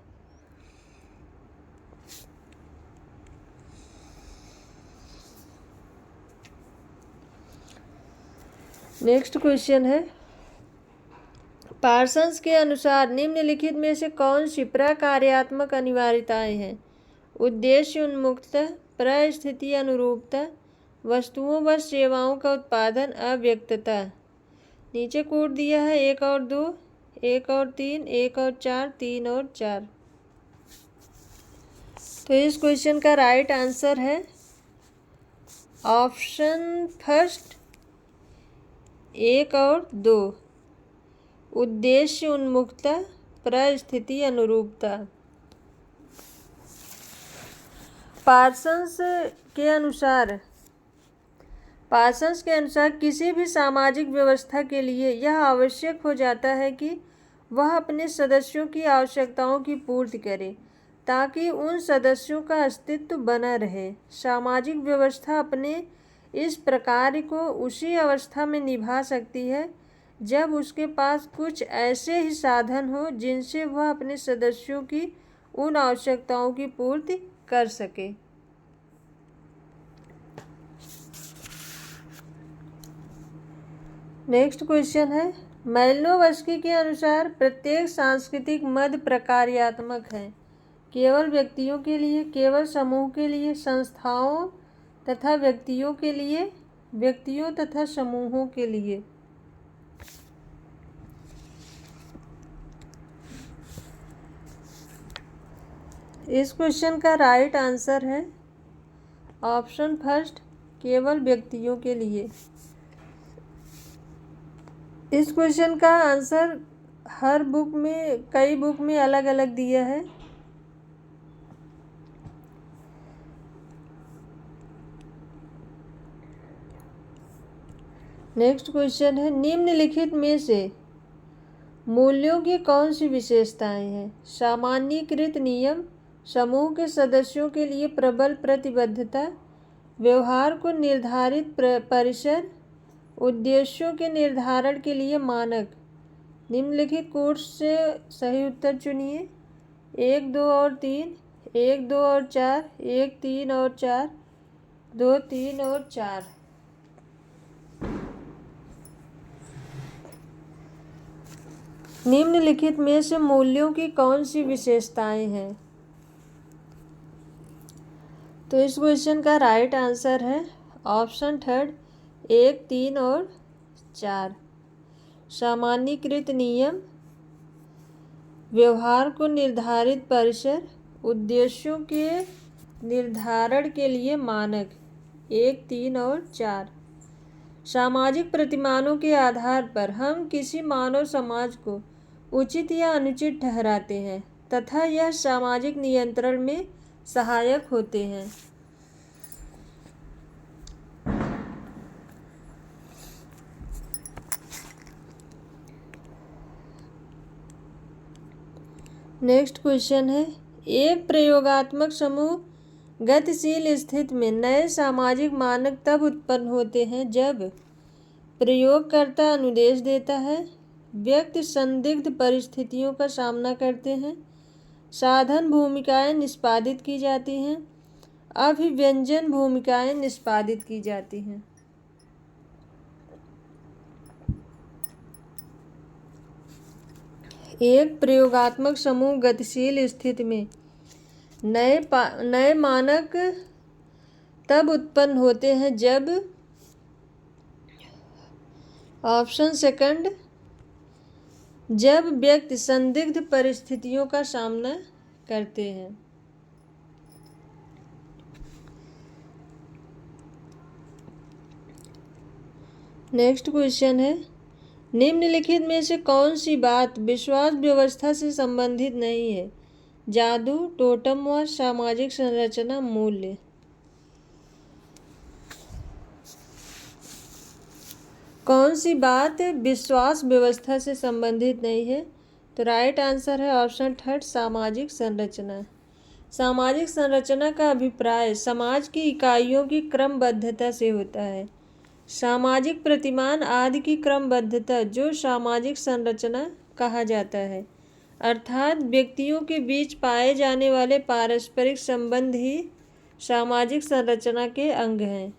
नेक्स्ट क्वेश्चन है, पार्सन्स के अनुसार निम्नलिखित में से कौन सी प्रकार्यात्मक अनिवार्यताएं हैं? उद्देश्य उन्मुखता, परिस्थिति अनुरूपता, वस्तुओं व सेवाओं का उत्पादन, अव्यक्तता। नीचे कोड दिया है 1 और 2, 1 और 3, 1 और 4, 3 और 4। तो इस क्वेश्चन का राइट आंसर है ऑप्शन फर्स्ट 1 और 2, उद्देश्य उन्मुखता, परिस्थिति अनुरूपता। पार्सन्स के अनुसार किसी भी सामाजिक व्यवस्था के लिए यह आवश्यक हो जाता है कि वह अपने सदस्यों की आवश्यकताओं की पूर्ति करे ताकि उन सदस्यों का अस्तित्व बना रहे। सामाजिक व्यवस्था अपने इस प्रकार को उसी अवस्था में निभा सकती है जब उसके पास कुछ ऐसे ही साधन हो जिनसे वह अपने सदस्यों की उन आवश्यकताओं की पूर्ति कर सके। नेक्स्ट क्वेश्चन है, मैलिनोवस्की के अनुसार प्रत्येक सांस्कृतिक मद प्रकार्यात्मक है। केवल व्यक्तियों के लिए, केवल समूह के लिए, संस्थाओं तथा व्यक्तियों तथा समूहों के लिए। इस क्वेश्चन का राइट आंसर है ऑप्शन फर्स्ट केवल व्यक्तियों के लिए। इस क्वेश्चन का आंसर कई बुक में अलग अलग दिया है। नेक्स्ट क्वेश्चन है, निम्नलिखित में से मूल्यों की कौन सी विशेषताएं हैं? सामान्यीकृत नियम, समूह के सदस्यों के लिए प्रबल प्रतिबद्धता, व्यवहार को निर्धारित परिसर, उद्देश्यों के निर्धारण के लिए मानक। निम्नलिखित कोड से सही उत्तर चुनिए। 1, 2 और 3, 1, 2 और 4, 1, 3 और 4, 2, 3 और 4। निम्नलिखित में से मूल्यों की कौन सी विशेषताएं हैं? तो इस क्वेश्चन का राइट आंसर है ऑप्शन थर्ड 1, 3 और 4। सामान्यीकृत नियम, व्यवहार को निर्धारित परिसर, उद्देश्यों के निर्धारण के लिए मानक 1, 3 और 4। सामाजिक प्रतिमानों के आधार पर हम किसी मानव समाज को उचित या अनुचित ठहराते हैं तथा यह सामाजिक नियंत्रण में सहायक होते हैं। नेक्स्ट क्वेश्चन है, एक प्रयोगात्मक समूह गतिशील स्थिति में नए सामाजिक मानक तब उत्पन्न होते हैं जब प्रयोगकर्ता अनुदेश देता है, व्यक्ति संदिग्ध परिस्थितियों का सामना करते हैं, साधन भूमिकाएं निष्पादित की जाती हैं, अभिव्यंजन भूमिकाएं निष्पादित की जाती हैं। एक प्रयोगात्मक समूह गतिशील स्थिति में नए मानक तब उत्पन्न होते हैं जब ऑप्शन सेकंड, जब व्यक्ति संदिग्ध परिस्थितियों का सामना करते हैं। नेक्स्ट क्वेश्चन है, निम्नलिखित में से कौन सी बात विश्वास व्यवस्था से संबंधित नहीं है? जादू, टोटमवाद, सामाजिक संरचना, मूल्य। कौन सी बात विश्वास व्यवस्था से संबंधित नहीं है? तो राइट आंसर है ऑप्शन थर्ड, सामाजिक संरचना। सामाजिक संरचना का अभिप्राय समाज की इकाइयों की क्रमबद्धता से होता है। सामाजिक प्रतिमान आदि की क्रमबद्धता जो सामाजिक संरचना कहा जाता है, अर्थात व्यक्तियों के बीच पाए जाने वाले पारस्परिक संबंध ही सामाजिक संरचना के अंग हैं।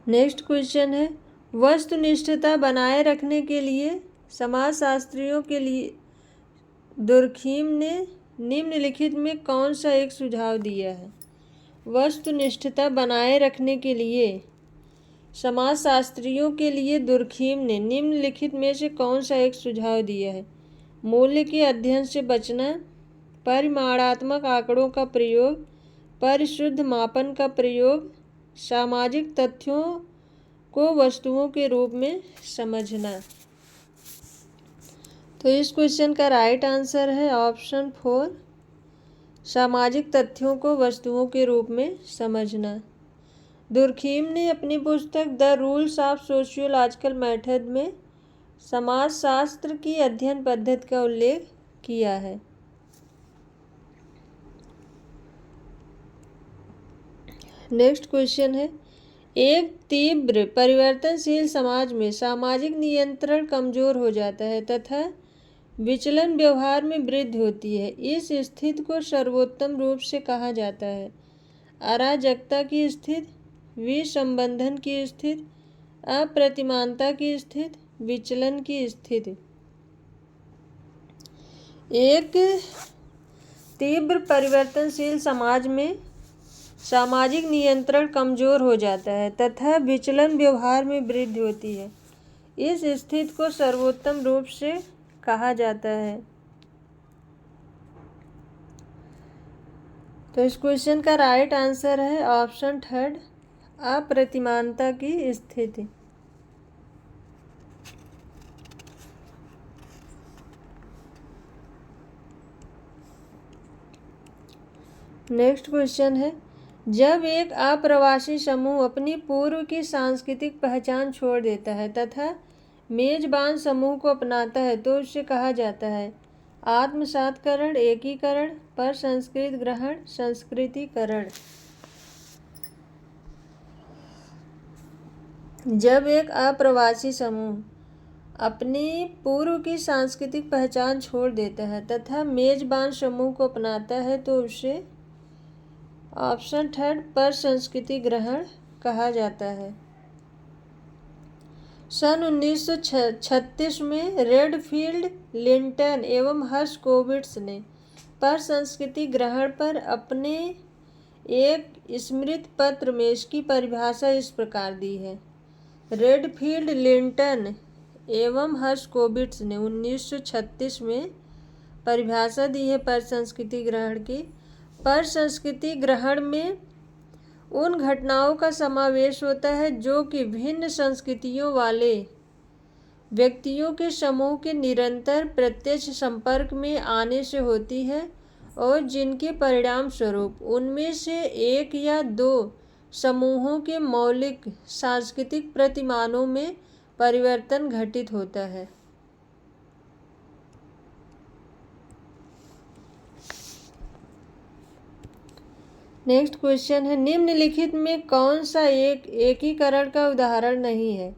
नेक्स्ट क्वेश्चन है, वस्तुनिष्ठता बनाए रखने के लिए समाजशास्त्रियों के लिए दुर्खीम ने निम्नलिखित में कौन सा एक सुझाव दिया है? वस्तुनिष्ठता बनाए रखने के लिए समाजशास्त्रियों के लिए दुर्खीम ने निम्नलिखित में से कौन सा एक सुझाव दिया है? मूल्य के अध्ययन से बचना, परिमाणात्मक आंकड़ों का प्रयोग, परिशुद्ध मापन का प्रयोग, सामाजिक तथ्यों को वस्तुओं के रूप में समझना। तो इस क्वेश्चन का राइट आंसर है ऑप्शन फोर, सामाजिक तथ्यों को वस्तुओं के रूप में समझना। दुर्खीम ने अपनी पुस्तक the rules of sociological method में समाजशास्त्र की अध्ययन पद्धति का उल्लेख किया है। नेक्स्ट क्वेश्चन है, एक तीव्र परिवर्तनशील समाज में सामाजिक नियंत्रण कमजोर हो जाता है तथा विचलन व्यवहार में वृद्धि होती है। इस स्थिति को सर्वोत्तम रूप से कहा जाता है अराजकता की स्थिति, विसंबंधन की स्थिति, अप्रतिमानता की स्थिति, विचलन की स्थिति। एक तीव्र परिवर्तनशील समाज में सामाजिक नियंत्रण कमजोर हो जाता है तथा विचलन व्यवहार में वृद्धि होती है। इस स्थिति को सर्वोत्तम रूप से कहा जाता है। तो इस क्वेश्चन का राइट आंसर है ऑप्शन थर्ड, अप्रतिमानता की स्थिति। नेक्स्ट क्वेश्चन है, जब एक अप्रवासी समूह अपनी पूर्व की सांस्कृतिक पहचान छोड़ देता है तथा मेजबान समूह को अपनाता है तो उसे कहा जाता है आत्मसातकरण, एकीकरण, परसंस्कृत ग्रहण, संस्कृतिकरण। जब एक अप्रवासी समूह अपनी पूर्व की सांस्कृतिक पहचान छोड़ देता है तथा मेजबान समूह को अपनाता है तो उसे ऑप्शन थर्ड, परसंस्कृति ग्रहण कहा जाता है। सन 1936 में रेडफील्ड, लिंटन एवं हर्शकोविट्स ने परसंस्कृति ग्रहण पर अपने एक स्मृति पत्र में इसकी परिभाषा इस प्रकार दी है। रेडफील्ड, लिंटन एवं हर्शकोविट्स ने 1936 में परिभाषा दी है परसंस्कृति ग्रहण की। परसंस्कृति ग्रहण में उन घटनाओं का समावेश होता है जो कि भिन्न संस्कृतियों वाले व्यक्तियों के समूह के निरंतर प्रत्यक्ष संपर्क में आने से होती है और जिनके परिणाम स्वरूप उनमें से एक या दो समूहों के मौलिक सांस्कृतिक प्रतिमानों में परिवर्तन घटित होता है। नेक्स्ट क्वेश्चन है, निम्नलिखित में कौन सा एक एकीकरण का उदाहरण नहीं है?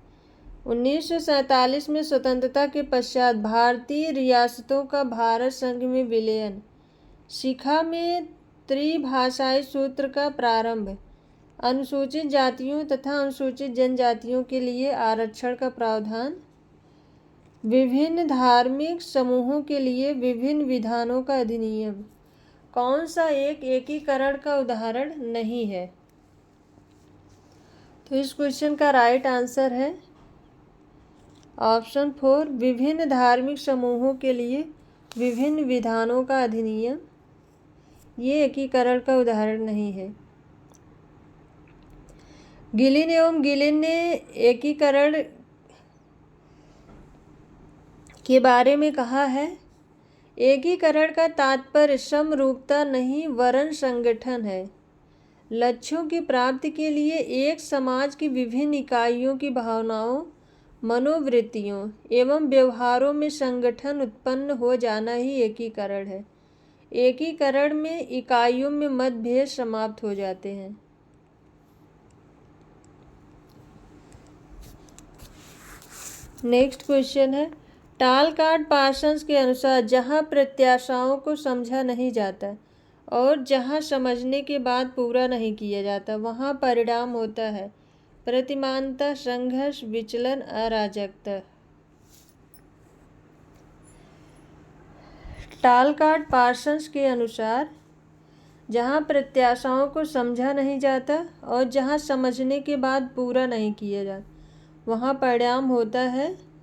1947 में स्वतंत्रता के पश्चात भारतीय रियासतों का भारत संघ में विलयन, शिखा में त्रिभाषाई सूत्र का प्रारंभ, अनुसूचित जातियों तथा अनुसूचित जनजातियों के लिए आरक्षण का प्रावधान, विभिन्न धार्मिक समूहों के लिए विभिन्न विधानों का अधिनियम। कौन सा एक एकीकरण का उदाहरण नहीं है? तो इस क्वेश्चन का राइट आंसर है ऑप्शन 4, विभिन्न धार्मिक समूहों के लिए विभिन्न विधानों का अधिनियम। ये एकीकरण का उदाहरण नहीं है। गिलिन एवं गिलिन ने एकीकरण के बारे में कहा है, एकीकरण का तात्पर्य समरूपता नहीं वरन संगठन है। लक्ष्यों की प्राप्ति के लिए एक समाज की विभिन्न इकाइयों की भावनाओं, मनोवृत्तियों एवं व्यवहारों में संगठन उत्पन्न हो जाना ही एकीकरण है। एकीकरण में इकाइयों में मतभेद समाप्त हो जाते हैं। नेक्स्ट क्वेश्चन है, टालकाट पार्सन्स के अनुसार जहाँ प्रत्याशाओं को समझा नहीं जाता और जहाँ समझने के बाद पूरा नहीं किया जाता वहाँ परिणाम होता है प्रतिमानता, संघर्ष, विचलन, अराजकता। टालकाट पार्सन्स के अनुसार जहाँ प्रत्याशाओं को समझा नहीं जाता और जहाँ समझने के बाद पूरा नहीं किया जाता वहाँ परिणाम होता है।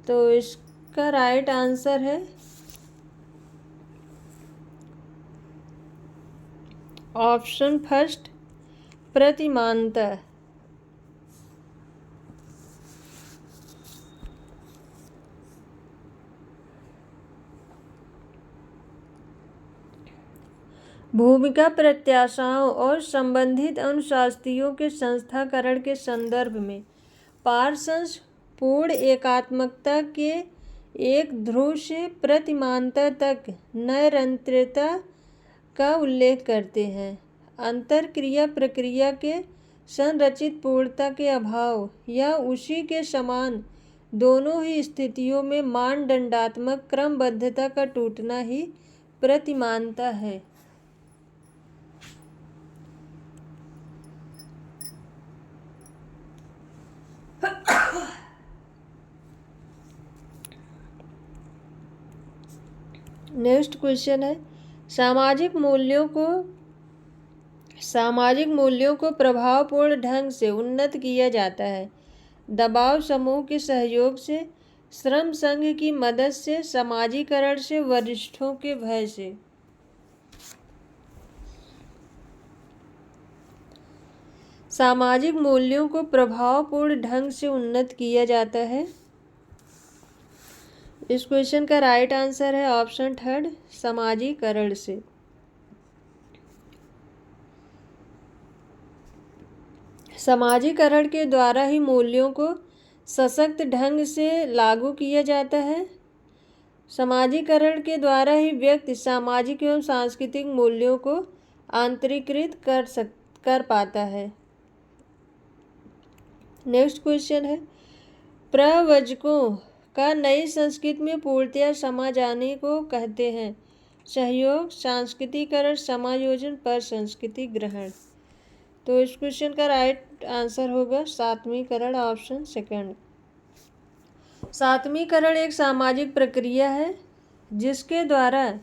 तो इसका राइट आंसर है ऑप्शन फर्स्ट, प्रतिमानता। भूमिका प्रत्याशाओं और संबंधित अनुशासियों के संस्थाकरण के संदर्भ में पार्सन्स पूर्ण एकात्मकता के एक ध्रुव से प्रतिमानता तक नैरंतर्यता का उल्लेख करते हैं। अंतरक्रिया प्रक्रिया के संरचित पूर्णता के अभाव या उसी के समान दोनों ही स्थितियों में मानदंडात्मक क्रमबद्धता का टूटना ही प्रतिमानता है। नेक्स्ट क्वेश्चन है, सामाजिक मूल्यों को प्रभावपूर्ण ढंग से उन्नत किया जाता है दबाव समूह के सहयोग से, श्रम संघ की मदद से, समाजीकरण से, वरिष्ठों के भय से। सामाजिक मूल्यों को प्रभावपूर्ण ढंग से उन्नत किया जाता है। इस क्वेश्चन का राइट आंसर है ऑप्शन थर्ड, समाजीकरण से। समाजीकरण के द्वारा ही मूल्यों को सशक्त ढंग से लागू किया जाता है। समाजीकरण के द्वारा ही व्यक्ति सामाजिक एवं सांस्कृतिक मूल्यों को आंतरिकृत कर पाता है। नेक्स्ट क्वेश्चन है, प्रव्रजकों का नई संस्कृति में पूर्णतया समा जाने को कहते हैं सहयोग, सांस्कृतिकरण, समायोजन, पर संस्कृति ग्रहण। तो इस क्वेश्चन का राइट आंसर होगा सातवीकरण, ऑप्शन सेकंड। सातवीकरण एक सामाजिक प्रक्रिया है जिसके द्वारा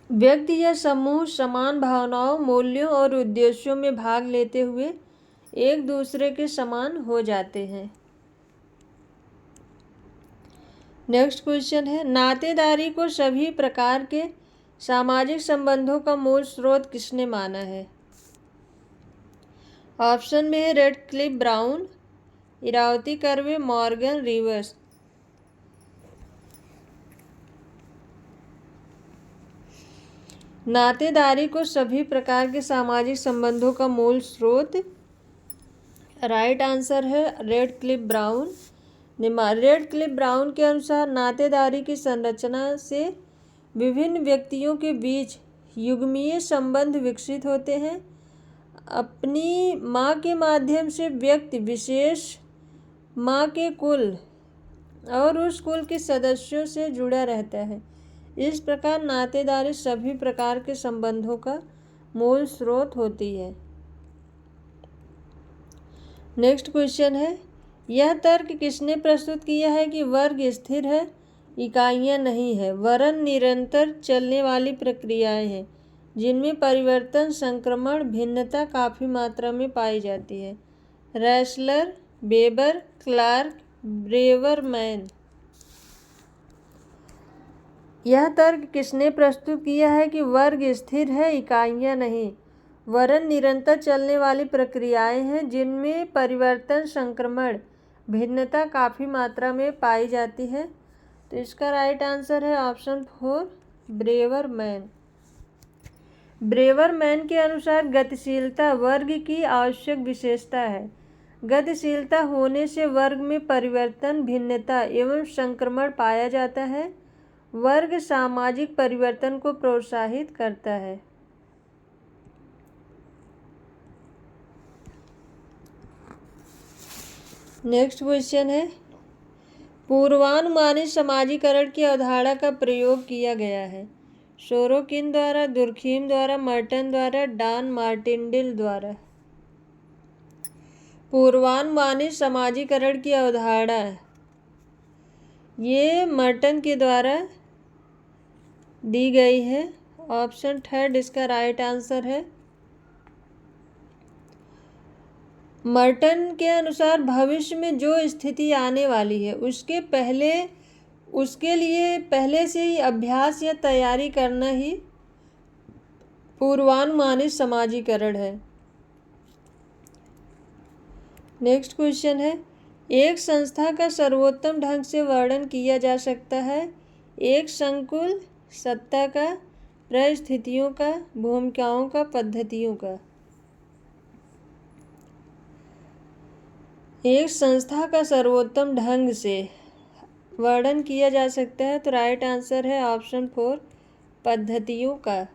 व्यक्ति या समूह समान भावनाओं, मूल्यों और उद्देश्यों में भाग लेते हुए एक दूसरे के समान हो जाते हैं। नेक्स्ट क्वेश्चन है, नातेदारी को सभी प्रकार के सामाजिक संबंधों का मूल स्रोत किसने माना है? ऑप्शन में है Radcliffe Brown, Irawati Karve, Morgan, Rivers. नातेदारी को सभी प्रकार के सामाजिक संबंधों का मूल स्रोत राइट आंसर है रेडक्लिफ ब्राउन। रेडक्लिफ ब्राउन के अनुसार नातेदारी की संरचना से विभिन्न व्यक्तियों के बीच युग्मीय संबंध विकसित होते हैं। अपनी माँ के माध्यम से व्यक्ति विशेष माँ के कुल और उस कुल के सदस्यों से जुड़ा रहता है। इस प्रकार नातेदारी सभी प्रकार के संबंधों का मूल स्रोत होती है। नेक्स्ट क्वेश्चन है, यह तर्क किसने प्रस्तुत किया है कि वर्ग स्थिर है, इकाइयाँ नहीं है, वरन निरंतर चलने वाली प्रक्रियाएं हैं जिनमें परिवर्तन, संक्रमण, भिन्नता काफ़ी मात्रा में पाई जाती है। Ressler, Weber, Clark, Braverman. यह तर्क किसने प्रस्तुत किया है कि वर्ग स्थिर है, इकाइयाँ नहीं, वरन निरंतर चलने वाली प्रक्रियाएं हैं जिनमें परिवर्तन, संक्रमण, भिन्नता काफ़ी मात्रा में पाई जाती है। तो इसका राइट आंसर है ऑप्शन 4, ब्रेवरमैन। ब्रेवरमैन के अनुसार गतिशीलता वर्ग की आवश्यक विशेषता है। गतिशीलता होने से वर्ग में परिवर्तन, भिन्नता एवं संक्रमण पाया जाता है। वर्ग सामाजिक परिवर्तन को प्रोत्साहित करता है। नेक्स्ट क्वेश्चन है, पूर्वानुमानित समाजीकरण की अवधारणा का प्रयोग किया गया है। सोरोकिन द्वारा, दुर्खीम द्वारा, मर्टन द्वारा, डॉन मार्टिनडेल द्वारा। पूर्वानुमानित समाजीकरण की अवधारणा ये मर्टन के द्वारा दी गई है। ऑप्शन 3 इसका राइट आंसर है। मर्टन के अनुसार भविष्य में जो स्थिति आने वाली है उसके लिए पहले से ही अभ्यास या तैयारी करना ही पूर्वानुमानित समाजीकरण है। नेक्स्ट क्वेश्चन है, एक संस्था का सर्वोत्तम ढंग से वर्णन किया जा सकता है। एक संकुल, सत्ता का, परिस्थितियों का, भूमिकाओं का, पद्धतियों का। एक संस्था का सर्वोत्तम ढंग से वर्णन किया जा सकता है तो राइट आंसर है ऑप्शन 4, पद्धतियों का।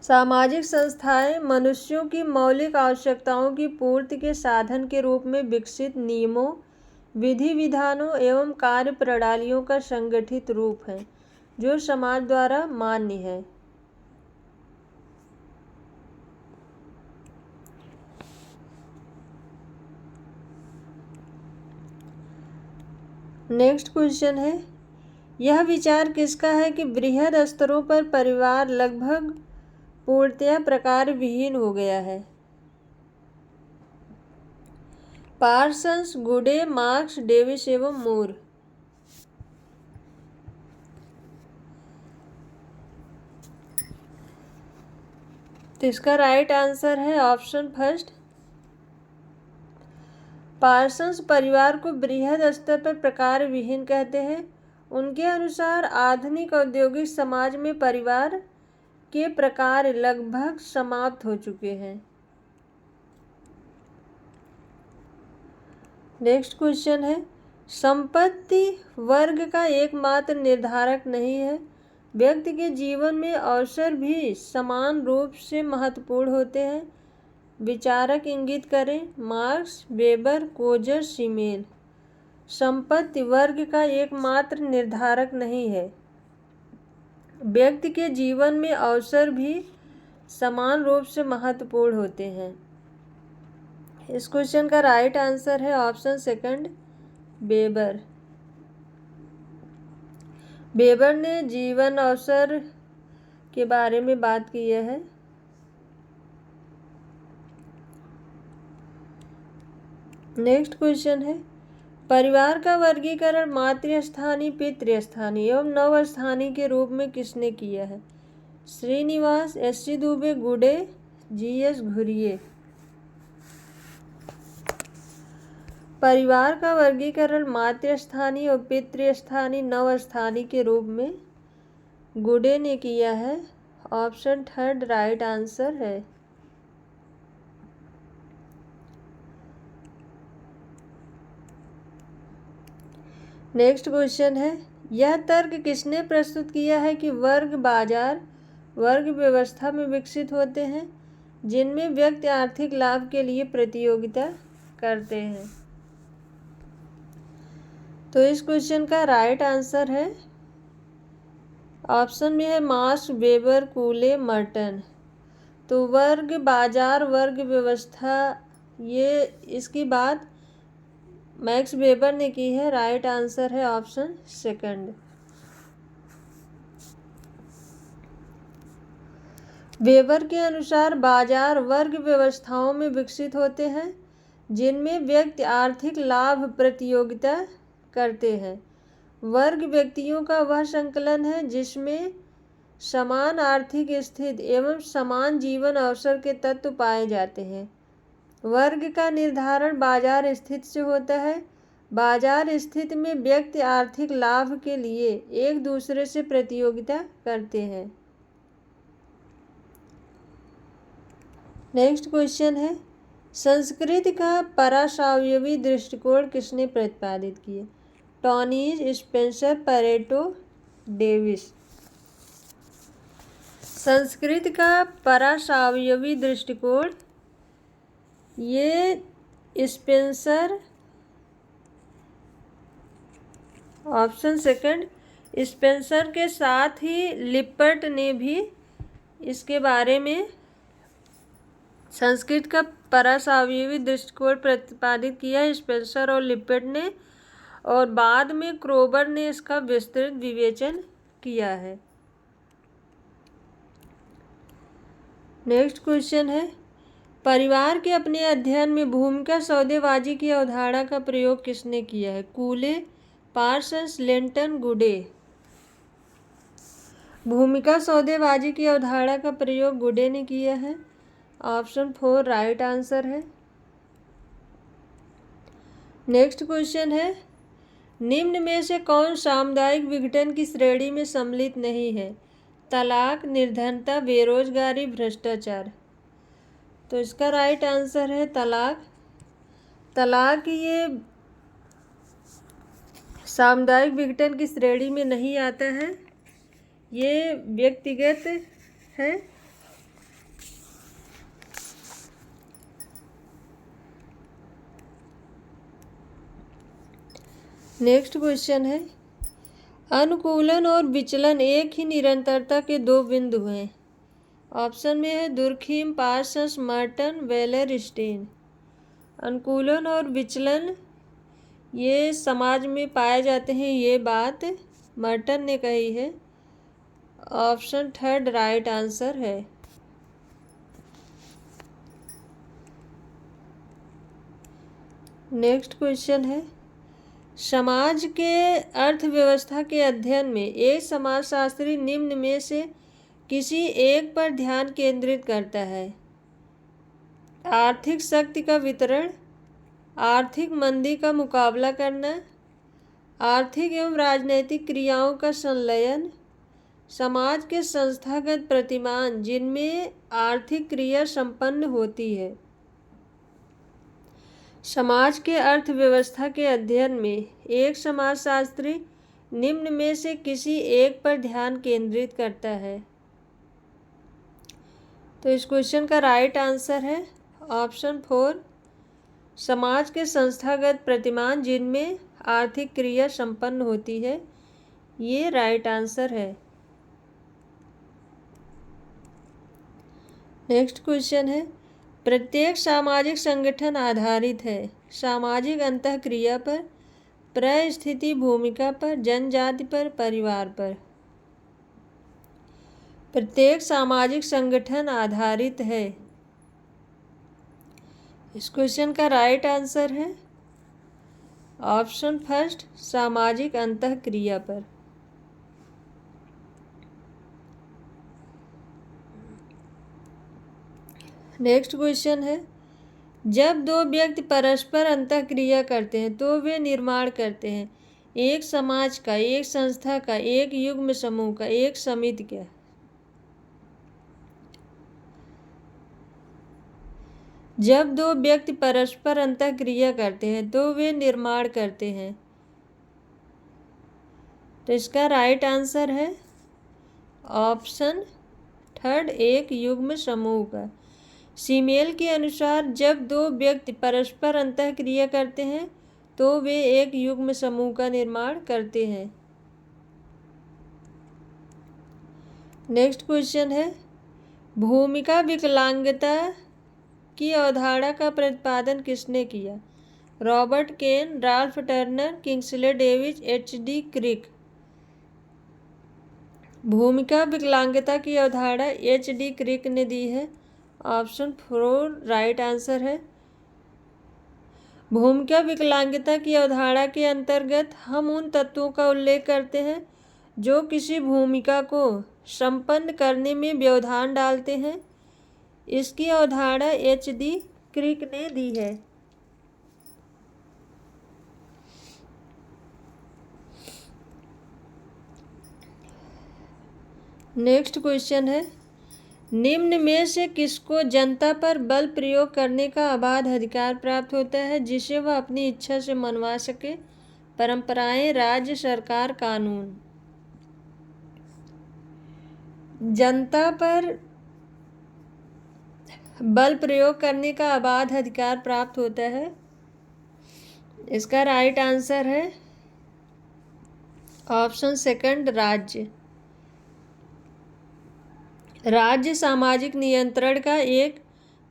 सामाजिक संस्थाएं मनुष्यों की मौलिक आवश्यकताओं की पूर्ति के साधन के रूप में विकसित नियमों, विधि विधानों एवं कार्य प्रणालियों का संगठित रूप है जो समाज द्वारा मान्य है। नेक्स्ट क्वेश्चन है, यह विचार किसका है कि बृहद स्तरों पर परिवार लगभग पूर्णतया प्रकार विहीन हो गया है। पार्सन्स, गुडे, मार्क्स, डेविस एवं मूर। तो इसका राइट आंसर है ऑप्शन 1। पार्सन्स परिवार को बृहद स्तर पर प्रकार विहीन कहते हैं। उनके अनुसार आधुनिक औद्योगिक समाज में परिवार के प्रकार लगभग समाप्त हो चुके हैं। नेक्स्ट क्वेश्चन है, संपत्ति वर्ग का एकमात्र निर्धारक नहीं है। व्यक्ति के जीवन में अवसर भी समान रूप से महत्वपूर्ण होते हैं। विचारक इंगित करें, मार्क्स, वेबर, कोजर, सीमेल। संपत्ति वर्ग का एकमात्र निर्धारक नहीं है। व्यक्ति के जीवन में अवसर भी समान रूप से महत्वपूर्ण होते हैं। इस क्वेश्चन का राइट आंसर है ऑप्शन 2, वेबर। वेबर ने जीवन अवसर के बारे में बात की है। नेक्स्ट क्वेश्चन है, परिवार का वर्गीकरण मातृस्थानीय, पितृस्थानीय एवं नवस्थानीय के रूप में किसने किया है। श्रीनिवास, एस.सी. दुबे, गुडे, जी.एस. घुरिये। परिवार का वर्गीकरण मातृस्थानीय और पितृस्थानीय, नवस्थानीय के रूप में गुडे ने किया है। ऑप्शन 3 राइट आंसर है। नेक्स्ट क्वेश्चन है, यह तर्क किसने प्रस्तुत किया है कि वर्ग बाजार वर्ग व्यवस्था में विकसित होते हैं जिनमें व्यक्ति आर्थिक लाभ के लिए प्रतियोगिता करते हैं? तो इस क्वेश्चन का राइट आंसर है ऑप्शन में है मार्क्स, वेबर, कूले, मर्टन। तो वर्ग बाजार वर्ग व्यवस्था ये इसकी बात मैक्स वेबर ने की है। राइट आंसर है ऑप्शन सेकंड। वेबर के अनुसार बाजार वर्ग व्यवस्थाओं में विकसित होते हैं जिनमें व्यक्ति आर्थिक लाभ प्रतियोगिता करते हैं। वर्ग व्यक्तियों का वह संकलन है जिसमें समान आर्थिक स्थिति एवं समान जीवन अवसर के तत्व पाए जाते हैं। वर्ग का निर्धारण बाजार स्थिति से होता है। बाजार स्थिति में व्यक्ति आर्थिक लाभ के लिए एक दूसरे से प्रतियोगिता करते हैं। नेक्स्ट क्वेश्चन है संस्कृत का परासावयवी दृष्टिकोण किसने प्रतिपादित किया? टॉनीज, स्पेंसर, परेटो, डेविस। संस्कृत का परासावयवी दृष्टिकोण ये स्पेंसर ऑप्शन सेकंड स्पेंसर के साथ ही लिप्पर्ट ने भी इसके बारे में संस्कृत का परासावयवी दृष्टिकोण प्रतिपादित किया स्पेंसर और लिप्पर्ट ने, और बाद में क्रोबर ने इसका विस्तृत विवेचन किया है। नेक्स्ट क्वेश्चन है परिवार के अपने अध्ययन में भूमिका सौदेबाजी की अवधारणा का प्रयोग किसने किया है? कूले, पार्सन्स, लिंटन, गुडे। भूमिका सौदेबाजी की अवधारणा का प्रयोग गुडे ने किया है। ऑप्शन 4 राइट आंसर है। नेक्स्ट क्वेश्चन है निम्न में से कौन सामुदायिक विघटन की श्रेणी में सम्मिलित नहीं है? तलाक, निर्धनता, बेरोजगारी, भ्रष्टाचार। तो इसका राइट आंसर है तलाक। तलाक ये सामुदायिक विघटन की श्रेणी में नहीं आता है, ये व्यक्तिगत है। नेक्स्ट क्वेश्चन है अनुकूलन और विचलन एक ही निरंतरता के दो बिंदु हैं। ऑप्शन में है दुर्खीम, पार्सन्स, मर्टन, वेलरस्टेन। अनुकूलन और विचलन ये समाज में पाए जाते हैं, ये बात मर्टन ने कही है। ऑप्शन 3 राइट आंसर है। नेक्स्ट क्वेश्चन है समाज के अर्थव्यवस्था के अध्ययन में एक समाजशास्त्री निम्न में से किसी एक पर ध्यान केंद्रित करता है? आर्थिक शक्ति का वितरण, आर्थिक मंदी का मुकाबला करना, आर्थिक एवं राजनैतिक क्रियाओं का संलयन, समाज के संस्थागत प्रतिमान जिनमें आर्थिक क्रिया संपन्न होती है। समाज के अर्थव्यवस्था के अध्ययन में एक समाजशास्त्री निम्न में से किसी एक पर ध्यान केंद्रित करता है। तो इस क्वेश्चन का राइट आंसर है ऑप्शन 4 समाज के संस्थागत प्रतिमान जिनमें आर्थिक क्रिया संपन्न होती है, ये राइट आंसर है। नेक्स्ट क्वेश्चन है प्रत्येक सामाजिक संगठन आधारित है सामाजिक अंतःक्रिया पर, परिस्थिति भूमिका पर, जनजाति पर, परिवार पर। प्रत्येक सामाजिक संगठन आधारित है। इस क्वेश्चन का राइट आंसर है ऑप्शन 1 सामाजिक अंतःक्रिया पर। नेक्स्ट क्वेश्चन है जब दो व्यक्ति परस्पर अंतःक्रिया करते हैं तो वे निर्माण करते हैं एक समाज का, एक संस्था का, एक युग्म समूह का, एक समिति का। जब दो व्यक्ति परस्पर अंतःक्रिया करते हैं तो वे निर्माण करते हैं तो इसका राइट आंसर है ऑप्शन थर्ड, एक युग्म समूह का। सीमेल के अनुसार जब दो व्यक्ति परस्पर अंतःक्रिया करते हैं तो वे एक युग्म समूह का निर्माण करते हैं। नेक्स्ट क्वेश्चन है, भूमिका विकलांगता की अवधारणा का प्रतिपादन किसने किया? Robert Kane, Ralph Turner, Kingsley Davis, H D. Crick. भूमिका विकलांगता की अवधारणा एच.डी. क्रिक ने दी है। ऑप्शन 4 राइट आंसर है। भूमिका विकलांगता की अवधारणा के अंतर्गत हम उन तत्वों का उल्लेख करते हैं जो किसी भूमिका को संपन्न करने में व्यवधान डालते हैं। इसकी अवधारणा एच.डी. क्रिक ने दी है। नेक्स्ट क्वेश्चन है, निम्न में से किसको जनता पर बल प्रयोग करने का अबाध अधिकार प्राप्त होता है जिसे वह अपनी इच्छा से मनवा सके? परंपराएं, राज्य, सरकार, कानून। जनता पर बल प्रयोग करने का अबाध अधिकार प्राप्त होता है। इसका राइट आंसर है ऑप्शन सेकंड, राज्य। राज्य सामाजिक नियंत्रण का एक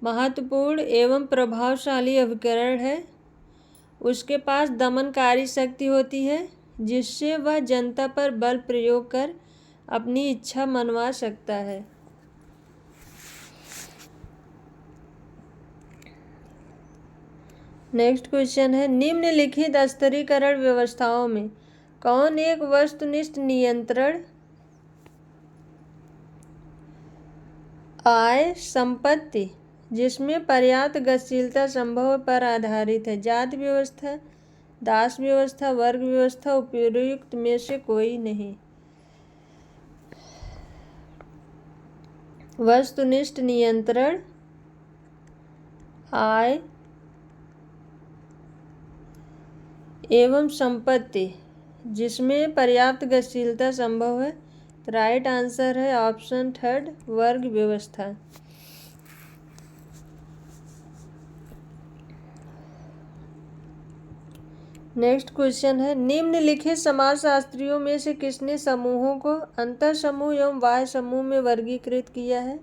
महत्वपूर्ण एवं प्रभावशाली अभिकरण है। उसके पास दमनकारी शक्ति होती है जिससे वह जनता पर बल प्रयोग कर अपनी इच्छा मनवा सकता है। नेक्स्ट क्वेश्चन है, निम्नलिखित स्तरीकरण व्यवस्थाओं में कौन एक वस्तुनिष्ठ नियंत्रण आय संपत्ति जिसमें पर्याप्त गतिशीलता संभव पर आधारित है? जाति व्यवस्था, दास व्यवस्था, वर्ग व्यवस्था, उपर्युक्त में से कोई नहीं। वस्तुनिष्ठ नियंत्रण आय एवं संपत्ति जिसमें पर्याप्त गतिशीलता संभव है। राइट आंसर है ऑप्शन थर्ड, वर्ग व्यवस्था। नेक्स्ट क्वेश्चन है, निम्नलिखित समाजशास्त्रियों में से किसने समूहों को अंतर समूह एवं बाह्य समूह में वर्गीकृत किया है?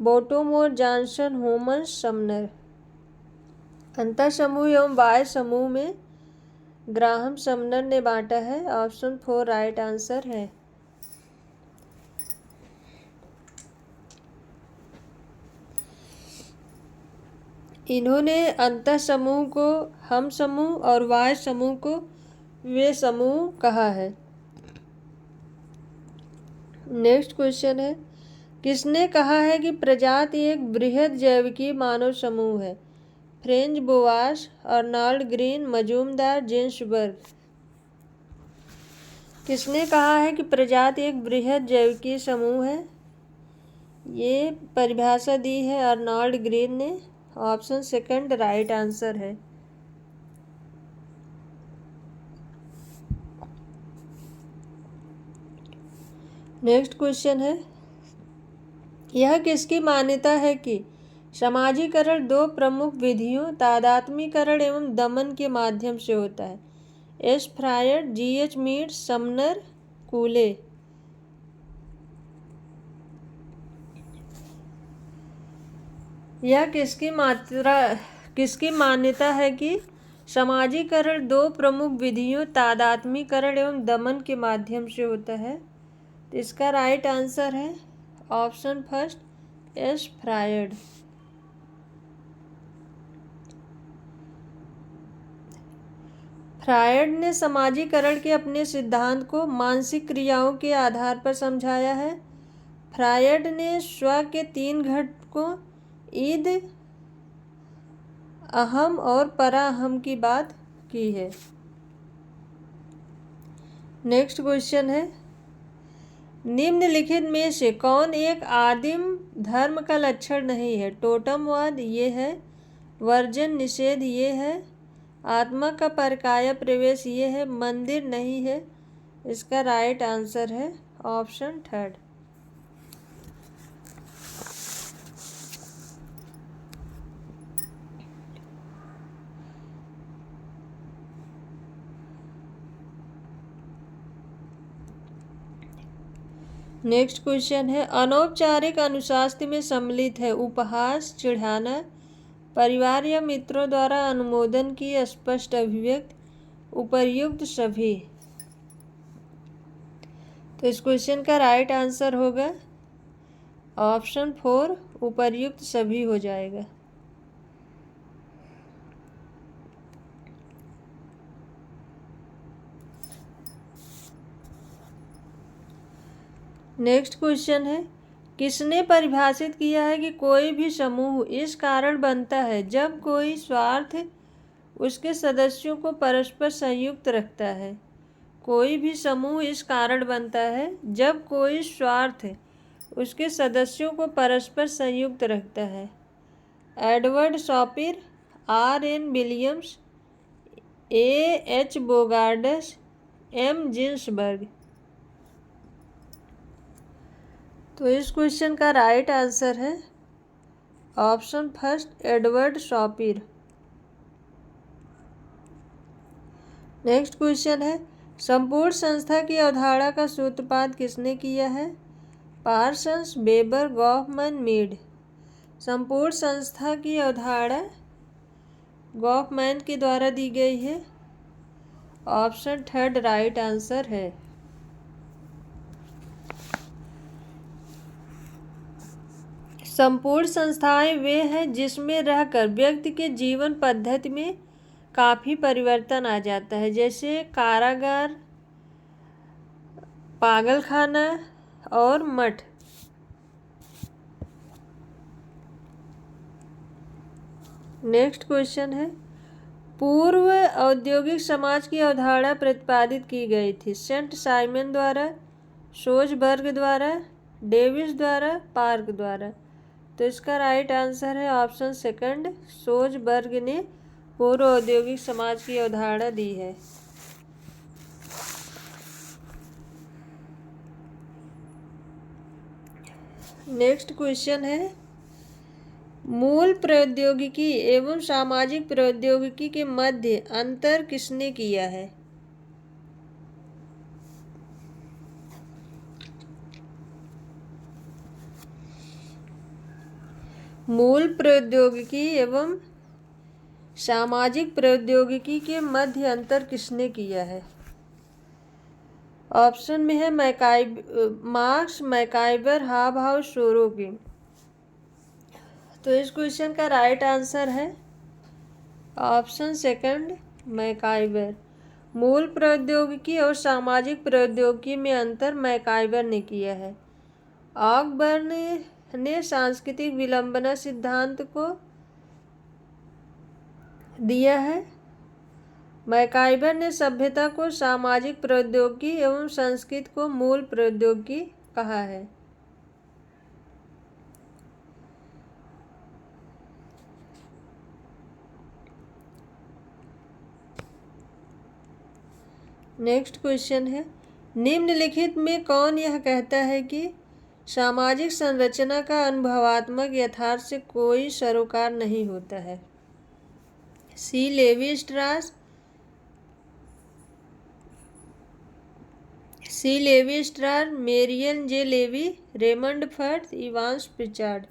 बोटोमोर, जॉनसन, होमस, समनर। अंतर समूह एवं बाह्य समूह में ग्राहम समनर ने बांटा है। ऑप्शन 4 राइट आंसर है। इन्होंने अंतर समूह को हम समूह और बाह्य समूह को वे समूह कहा है। नेक्स्ट क्वेश्चन है, किसने कहा है कि प्रजाति एक बृहद जैविकीय मानव समूह है? French, Boas, Arnold Green, Majumdar, Ginsberg. किसने कहा है कि प्रजाति एक बृहद जैविकीय समूह है? ये परिभाषा दी है अर्नाल्ड ग्रीन ने। ऑप्शन सेकंड राइट आंसर है। नेक्स्ट क्वेश्चन है, यह किसकी मान्यता है कि समाजीकरण दो प्रमुख विधियों तादात्म्यकरण एवं दमन के माध्यम से होता है? S. Freud, G H. Mead, Sumner, कूले। यह किसकी मान्यता है कि समाजीकरण दो प्रमुख विधियों तादात्म्यकरण एवं दमन के माध्यम से होता है? तो इसका राइट आंसर है option first, S. Freud. Freud ने समाजीकरण के अपने सिद्धांत को मानसिक क्रियाओं के आधार पर समझाया है। फ्रायड ने स्व के 3 घटकों ईद, अहम और पराअहम की बात की है। नेक्स्ट क्वेश्चन है, निम्नलिखित में से कौन एक आदिम धर्म का लक्षण नहीं है? टोटमवाद ये है, वर्जन निषेध ये है, आत्मा का परकाया प्रवेश ये है, मंदिर नहीं है, इसका राइट आंसर है ऑप्शन थर्ड। नेक्स्ट क्वेश्चन है, अनौपचारिक अनुशासन में सम्मिलित है उपहास, चिढ़ाना, परिवार या मित्रों द्वारा अनुमोदन की स्पष्ट अभिव्यक्ति, उपर्युक्त सभी। तो इस क्वेश्चन का राइट आंसर होगा ऑप्शन 4, उपर्युक्त सभी हो जाएगा। नेक्स्ट क्वेश्चन है, किसने परिभाषित किया है कि कोई भी समूह इस कारण बनता है जब कोई स्वार्थ उसके सदस्यों को परस्पर संयुक्त रखता है। कोई भी समूह इस कारण बनता है जब कोई स्वार्थ उसके सदस्यों को परस्पर संयुक्त रखता है। Edward Sapir, R.N. Williams, A.H. Bogardus, M. Ginsberg. तो इस क्वेश्चन का राइट आंसर है option first, Edward Sapir. Next question है, संपूर्ण संस्था की अवधारणा का सूत्रपात किसने किया है? Parsons, Weber, Goffman, Mead. संपूर्ण संस्था की अवधारणा गॉफमैन के द्वारा दी गई है। ऑप्शन थर्ड राइट आंसर है। संपूर्ण संस्थाएं वे हैं जिसमें रहकर व्यक्ति के जीवन पद्धति में काफ़ी परिवर्तन आ जाता है, जैसे कारागार, पागलखाना और मठ। नेक्स्ट क्वेश्चन है, पूर्व औद्योगिक समाज की अवधारणा प्रतिपादित की गई थी सेंट साइमन द्वारा, सोजबर्ग द्वारा, डेविस द्वारा, पार्क द्वारा। तो इसका राइट आंसर है ऑप्शन सेकंड, सोजबर्ग ने पूर्व औद्योगिक समाज की अवधारणा दी है। नेक्स्ट क्वेश्चन है, मूल प्रौद्योगिकी एवं सामाजिक प्रौद्योगिकी के मध्य अंतर किसने किया है? मूल प्रौद्योगिकी एवं सामाजिक प्रौद्योगिकी के मध्य अंतर किसने किया है? ऑप्शन में है मार्क्स, मैकाइबर, हाबहाउस, सोरोकिन। तो इस क्वेश्चन का राइट आंसर है ऑप्शन सेकंड, मैकाइबर। मूल प्रौद्योगिकी और सामाजिक प्रौद्योगिकी में अंतर मैकाइबर ने किया है। ऑकबर्न ने सांस्कृतिक विलंबना सिद्धांत को दिया है। मैकाइबर ने सभ्यता को सामाजिक प्रौद्योगिकी एवं संस्कृति को मूल प्रौद्योगिकी कहा है। नेक्स्ट क्वेश्चन है, निम्नलिखित में कौन यह कहता है कि सामाजिक संरचना का अनुभवात्मक यथार्थ से कोई सरोकार नहीं होता है? C Levi Strauss, Marion J Levy, Raymond Firth, Evans Pritchard.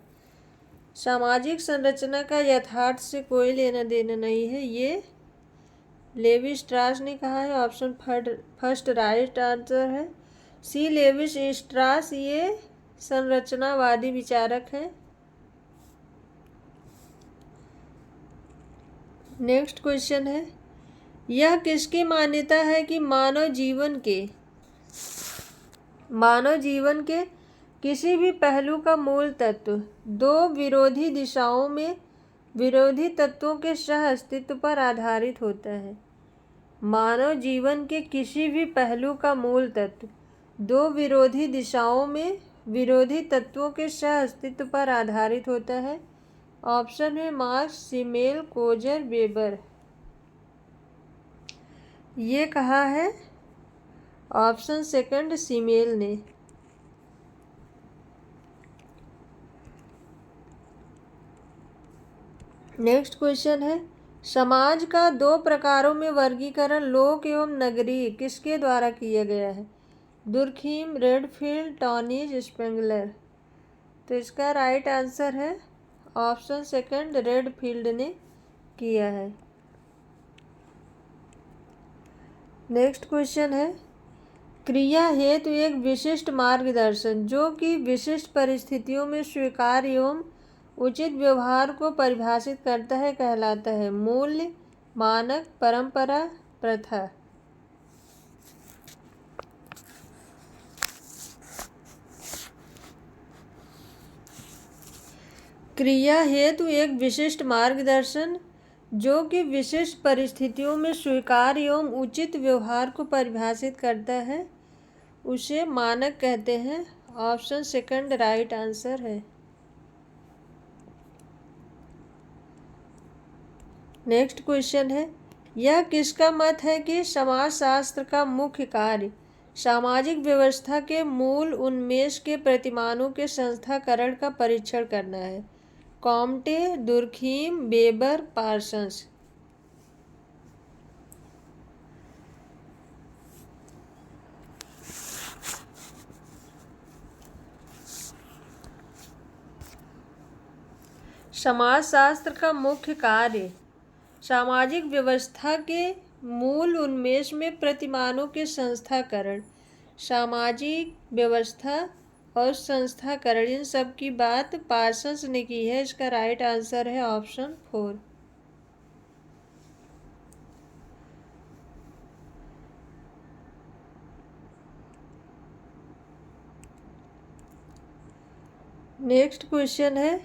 सामाजिक संरचना का यथार्थ से कोई लेना देना नहीं है, ये लेवी स्ट्रास ने कहा है। ऑप्शन फर्स्ट राइट आंसर है। सी लेवी स्ट्रास ये संरचनावादी विचारक हैं। नेक्स्ट क्वेश्चन है, यह किसकी मान्यता है कि मानव जीवन के किसी भी पहलू का मूल तत्व दो विरोधी दिशाओं में विरोधी तत्वों के सह अस्तित्व पर आधारित होता है? मानव जीवन के किसी भी पहलू का मूल तत्व दो विरोधी दिशाओं में विरोधी तत्वों के सह अस्तित्व पर आधारित होता है। ऑप्शन है मार्क्स, सिमेल, कोजर, वेबर। ये कहा है ऑप्शन सेकंड सीमेल ने। नेक्स्ट क्वेश्चन है, समाज का दो प्रकारों में वर्गीकरण लोक एवं नगरीय किसके द्वारा किया गया है? Durkheim, Redfield, Tonnies, Spengler. तो इसका राइट आंसर है ऑप्शन सेकंड रेडफील्ड ने किया है। नेक्स्ट क्वेश्चन है, क्रिया हेतु एक विशिष्ट मार्गदर्शन जो कि विशिष्ट परिस्थितियों में स्वीकार्य एवं उचित व्यवहार को परिभाषित करता है कहलाता है? मूल्य, मानक, परंपरा, प्रथा। क्रिया हेतु एक विशिष्ट मार्गदर्शन जो कि विशिष्ट परिस्थितियों में स्वीकार्य एवं उचित व्यवहार को परिभाषित करता है उसे मानक कहते हैं। ऑप्शन सेकंड राइट आंसर है। नेक्स्ट क्वेश्चन है, यह किसका मत है कि समाजशास्त्र का मुख्य कार्य सामाजिक व्यवस्था के मूल उन्मेष के प्रतिमानों के संस्थाकरण का परीक्षण करना है? Comte, Durkheim, weber, Parsons. समाजशास्त्र का मुख्य कार्य सामाजिक व्यवस्था के मूल उन्मेष में प्रतिमानों के संस्थाकरण, सामाजिक व्यवस्था और संस्थाकरण इन सब की बात पार्सन्स ने की है। इसका राइट आंसर है ऑप्शन 4। नेक्स्ट क्वेश्चन है,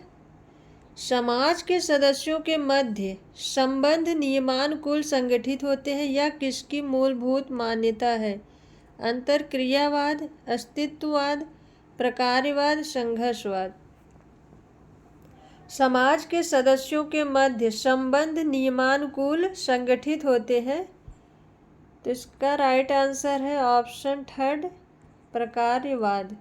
समाज के सदस्यों के मध्य संबंध नियमानुकूल संगठित होते हैं यह किसकी मूलभूत मान्यता है? अंतरक्रियावाद, अस्तित्ववाद, प्रकारवाद, संघर्षवाद। समाज के सदस्यों के मध्य संबंध नियमानुकूल संगठित होते हैं तो इसका राइट आंसर है ऑप्शन थर्ड प्रकारवाद।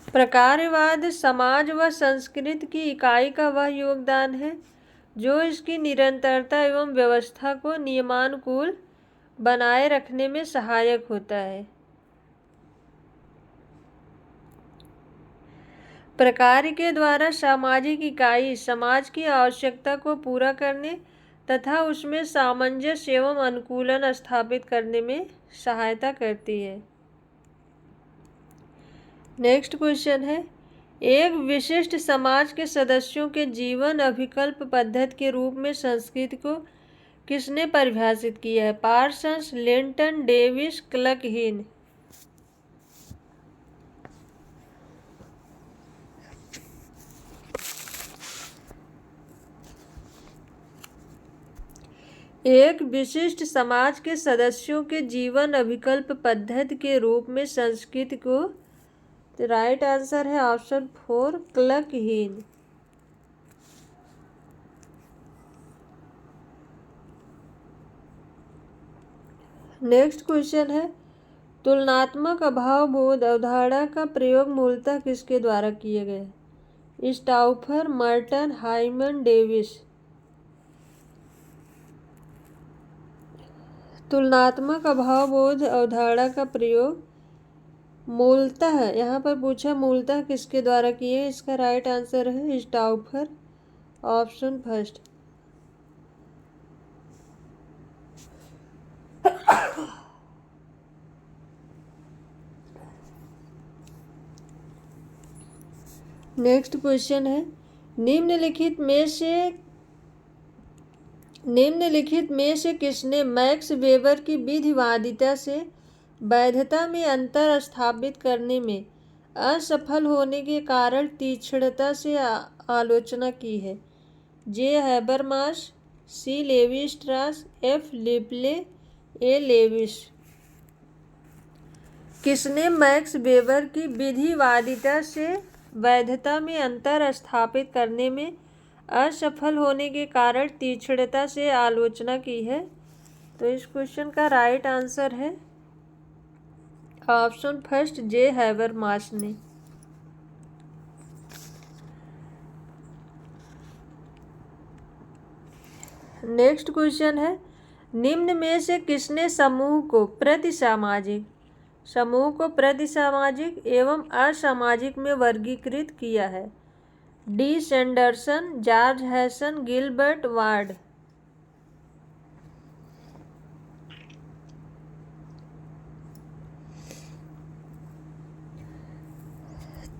प्रकारवाद समाज व संस्कृति की इकाई का वह योगदान है जो इसकी निरंतरता एवं व्यवस्था को नियमानुकूल बनाए रखने में सहायक होता है। प्रकार के द्वारा सामाजिक इकाई समाज की आवश्यकता को पूरा करने तथा उसमें सामंजस्य एवं अनुकूलन स्थापित करने में सहायता करती है। नेक्स्ट क्वेश्चन है, एक विशिष्ट समाज के सदस्यों के जीवन अभिकल्प पद्धति के रूप में संस्कृति को किसने परिभाषित किया है? Parsons, Linton, Davis, Kluckhohn. एक विशिष्ट समाज के सदस्यों के जीवन अभिकल्प पद्धति के रूप में संस्कृति को तो राइट आंसर है ऑप्शन 4 क्लकहीन। नेक्स्ट क्वेश्चन है, तुलनात्मक अभाव बोध अवधारणा का प्रयोग मूलतः किसके द्वारा किया गया है? स्टाउफर, मर्टन, हाइमन, डेविस। तुलनात्मक अभाव बोध अवधारणा का प्रयोग मूलतः यहाँ पर पूछा मूलतः किसके द्वारा किए? इसका राइट आंसर है Stouffer. Option first. Next question है, निम्नलिखित में से किसने मैक्स वेबर की विधिवादिता से वैधता में अंतर स्थापित करने में असफल होने के कारण तीक्ष्णता से आलोचना की है? जे हैबरमास, सी लेवी स्ट्रास, एफ लिपले, ए लेविस। किसने मैक्स वेबर की विधिवादिता से वैधता में अंतर स्थापित करने में असफल होने के कारण तीक्ष्णता से आलोचना की है? तो इस क्वेश्चन का राइट आंसर है ऑप्शन फर्स्ट, जे हैबरमास ने। नेक्स्ट क्वेश्चन है, निम्न में से किसने समूह को प्रतिसामाजिक एवं असामाजिक में वर्गीकृत किया है? D Sanderson, George Hesson, Gilbert, ward.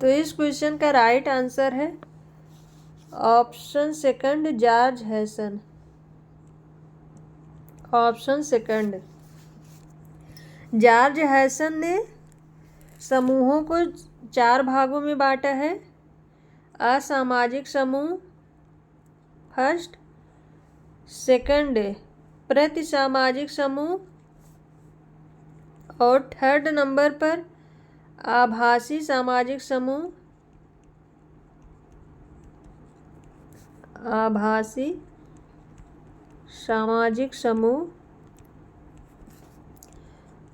तो इस क्वेश्चन का राइट आंसर है option second, George Hesson. Option second, George Hesson ने समूहों को 4 भागों में बांटा है। असामाजिक समूह फर्स्ट, सेकंड प्रतिसामाजिक समूह, और थर्ड नंबर पर आभासी सामाजिक समूह। आभासी सामाजिक समूह,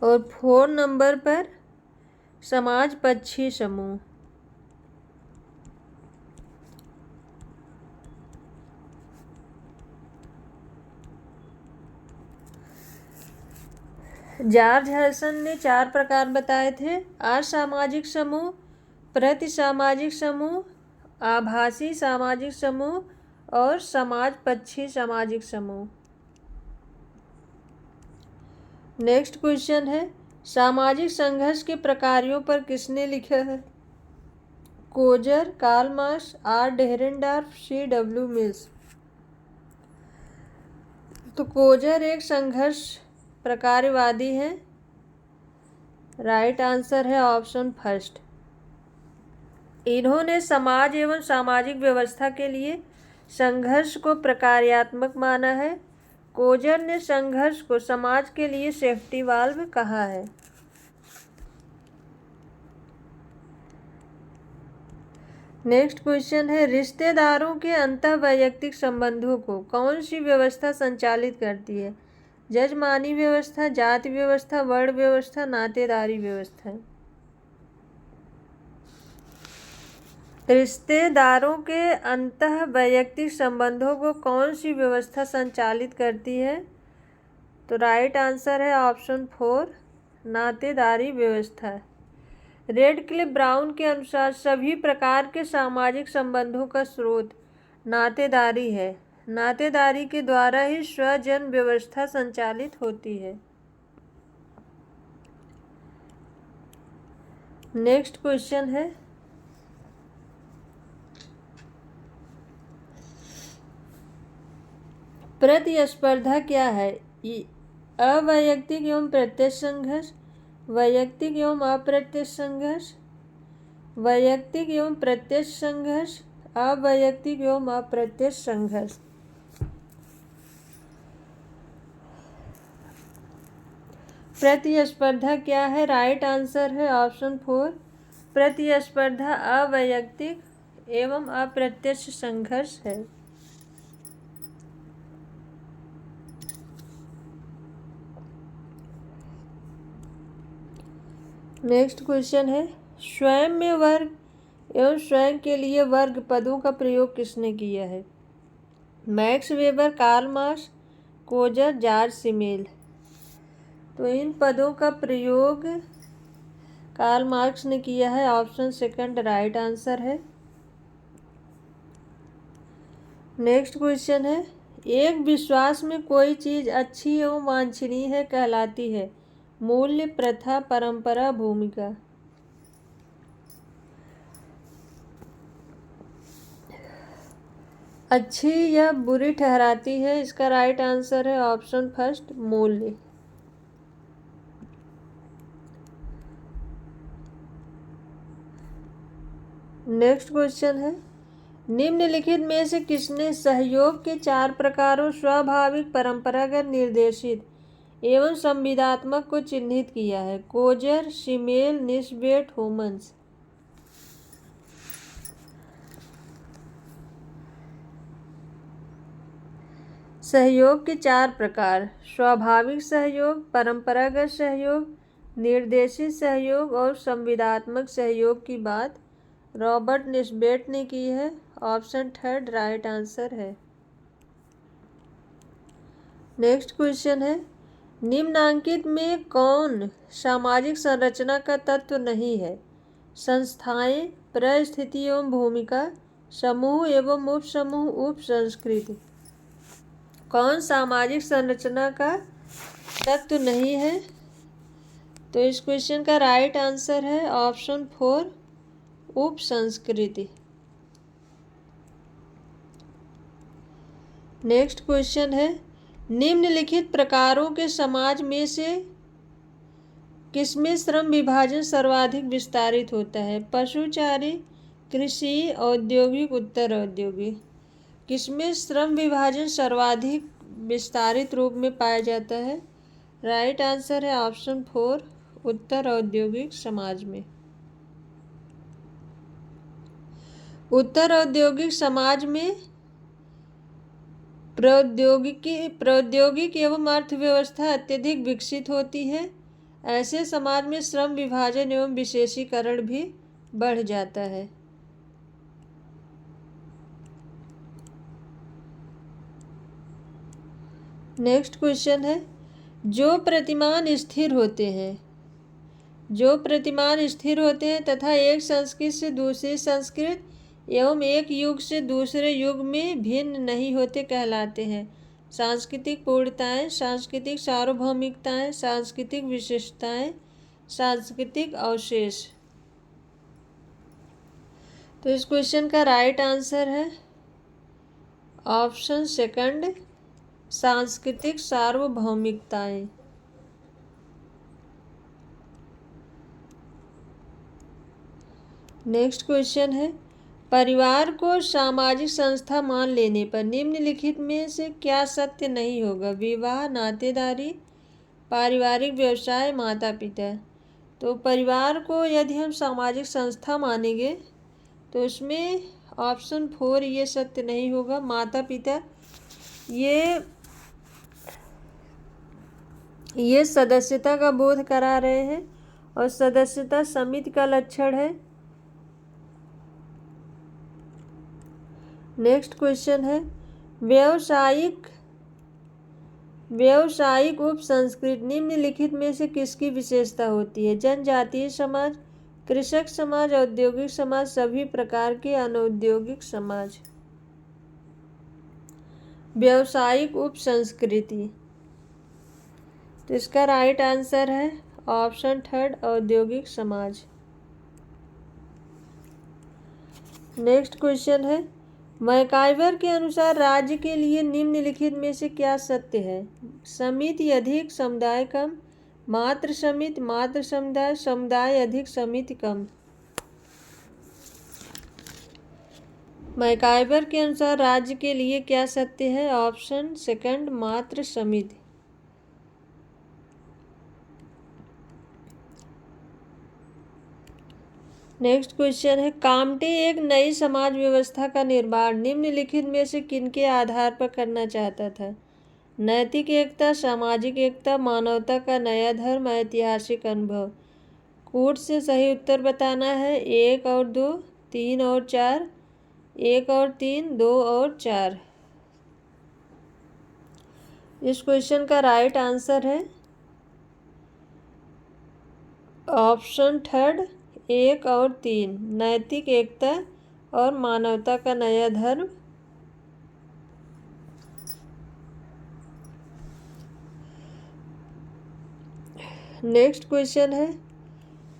और 4 नंबर पर समाजपक्षी समूह। जॉर्ज हैसन ने 4 प्रकार बताए थे: असामाजिक समूह, प्रतिसामाजिक समूह, आभासी सामाजिक समूह और समाजपक्षी सामाजिक समूह। नेक्स्ट क्वेश्चन है, सामाजिक संघर्ष के प्रकारों पर किसने लिखा है? Coser, Karl Marx, R Dahrendorf, C W Mills. तो कोजर एक संघर्ष प्रकारवादी है। राइट आंसर है ऑप्शन फर्स्ट। इन्होंने समाज एवं सामाजिक व्यवस्था के लिए संघर्ष को प्रकार्यात्मक माना है। कोजर ने संघर्ष को समाज के लिए सेफ्टी वाल्व कहा है। नेक्स्ट क्वेश्चन है, रिश्तेदारों के अंतःवैयक्तिक संबंधों को कौन सी व्यवस्था संचालित करती है? जजमानी व्यवस्था, जाति व्यवस्था, वर्ण व्यवस्था, नातेदारी व्यवस्था। रिश्तेदारों के अंतःवैयक्तिक संबंधों को कौन सी व्यवस्था संचालित करती है? तो राइट आंसर है ऑप्शन 4, नातेदारी व्यवस्था। रेडक्लिफ ब्राउन के अनुसार सभी प्रकार के सामाजिक संबंधों का स्रोत नातेदारी है। नातेदारी के द्वारा ही स्वजन व्यवस्था संचालित होती है। नेक्स्ट क्वेश्चन है, प्रतिस्पर्धा क्या है? अवैयक्तिक एवं प्रत्यक्ष संघर्ष, वैयक्तिक एवं अप्रत्यक्ष संघर्ष, वैयक्तिक एवं प्रत्यक्ष संघर्ष, अवैयक्तिक एवं अप्रत्यक्ष संघर्ष। प्रतिस्पर्धा क्या है? राइट आंसर है ऑप्शन 4, प्रतिस्पर्धा अवैयक्तिक एवं अप्रत्यक्ष संघर्ष है। नेक्स्ट क्वेश्चन है, स्वयं में वर्ग एवं स्वयं के लिए वर्ग पदों का प्रयोग किसने किया है? Max Weber, Karl Marx, Coser, Georg Simmel. तो इन पदों का प्रयोग कार्ल मार्क्स ने किया है। ऑप्शन सेकंड राइट आंसर है। नेक्स्ट क्वेश्चन है, एक विश्वास में कोई चीज़ अच्छी एवं वांछनीय है कहलाती है? मूल्य, प्रथा, परंपरा, भूमिका। अच्छी या बुरी ठहराती है, इसका राइट आंसर है ऑप्शन फर्स्ट, मूल्य। नेक्स्ट क्वेश्चन है, निम्नलिखित में से किसने सहयोग के 4 प्रकारों स्वाभाविक, परंपरागत, निर्देशित एवं संविदात्मक को चिन्हित किया है? Coser, Simmel, Nisbet, Homans. सहयोग के 4 प्रकार: स्वाभाविक सहयोग, परंपरागत सहयोग, निर्देशित सहयोग और संविदात्मक सहयोग की बात रॉबर्ट निस्बेट ने की है। ऑप्शन थर्ड राइट आंसर है। नेक्स्ट क्वेश्चन है, निम्नांकित में कौन सामाजिक संरचना का तत्व नहीं है? संस्थाएं, परिस्थिति एवं भूमिका, समूह एवं उपसमूह, उप संस्कृति। कौन सामाजिक संरचना का तत्व नहीं है? तो इस क्वेश्चन का राइट आंसर है ऑप्शन 4 उप संस्कृति। नेक्स्ट क्वेश्चन है, निम्नलिखित प्रकारों के समाज में से किसमें श्रम विभाजन सर्वाधिक विस्तारित होता है? पशुचारी, कृषि, औद्योगिक, उत्तर औद्योगिक। किसमें श्रम विभाजन सर्वाधिक विस्तारित रूप में पाया जाता है? राइट आंसर है ऑप्शन 4 उत्तर औद्योगिक समाज में। उत्तर औद्योगिक समाज में प्रौद्योगिकी एवं अर्थव्यवस्था अत्यधिक विकसित होती है। ऐसे समाज में श्रम विभाजन एवं विशेषीकरण भी बढ़ जाता है। नेक्स्ट क्वेश्चन है, जो प्रतिमान स्थिर होते हैं तथा एक संस्कृति से दूसरी संस्कृति एवं एक युग से दूसरे युग में भिन्न नहीं होते कहलाते हैं? सांस्कृतिक पूर्णताएं, सांस्कृतिक सार्वभौमिकताएं, सांस्कृतिक विशेषताएं, सांस्कृतिक अवशेष। तो इस क्वेश्चन का राइट आंसर है ऑप्शन सेकंड सांस्कृतिक सार्वभौमिकताएं। नेक्स्ट क्वेश्चन है, परिवार को सामाजिक संस्था मान लेने पर निम्नलिखित में से क्या सत्य नहीं होगा? विवाह, नातेदारी, पारिवारिक व्यवसाय, माता पिता। तो परिवार को यदि हम सामाजिक संस्था मानेंगे तो उसमें ऑप्शन 4 ये सत्य नहीं होगा। माता पिता ये सदस्यता का बोध करा रहे हैं और सदस्यता समिति का लक्षण है। नेक्स्ट क्वेश्चन है, व्यावसायिक उप संस्कृति निम्नलिखित में से किसकी विशेषता होती है? जनजातीय समाज, कृषक समाज, औद्योगिक समाज, सभी प्रकार के अनौद्योगिक समाज। व्यावसायिक उप संस्कृति। तो इसका राइट आंसर है ऑप्शन थर्ड औद्योगिक समाज। नेक्स्ट क्वेश्चन है, मैकाइवर के अनुसार राज्य के लिए निम्नलिखित में से क्या सत्य है? समिति अधिक, समुदाय कम, मातृ समिति, मातृ समुदाय, समुदाय अधिक, समिति कम। मैकाइवर के अनुसार राज्य के लिए क्या सत्य है? ऑप्शन सेकंड मातृ समिति। नेक्स्ट क्वेश्चन है, काम्टे एक नई समाज व्यवस्था का निर्माण निम्नलिखित में से किनके आधार पर करना चाहता था? नैतिक एकता, सामाजिक एकता, मानवता का नया धर्म, ऐतिहासिक अनुभव। कूट से सही उत्तर बताना है 1 और 2, 3 और 4, 1 और 3, 2 और 4। इस क्वेश्चन का राइट आंसर है ऑप्शन थर्ड 1 और 3, नैतिक एकता और मानवता का नया धर्म। नेक्स्ट क्वेश्चन है,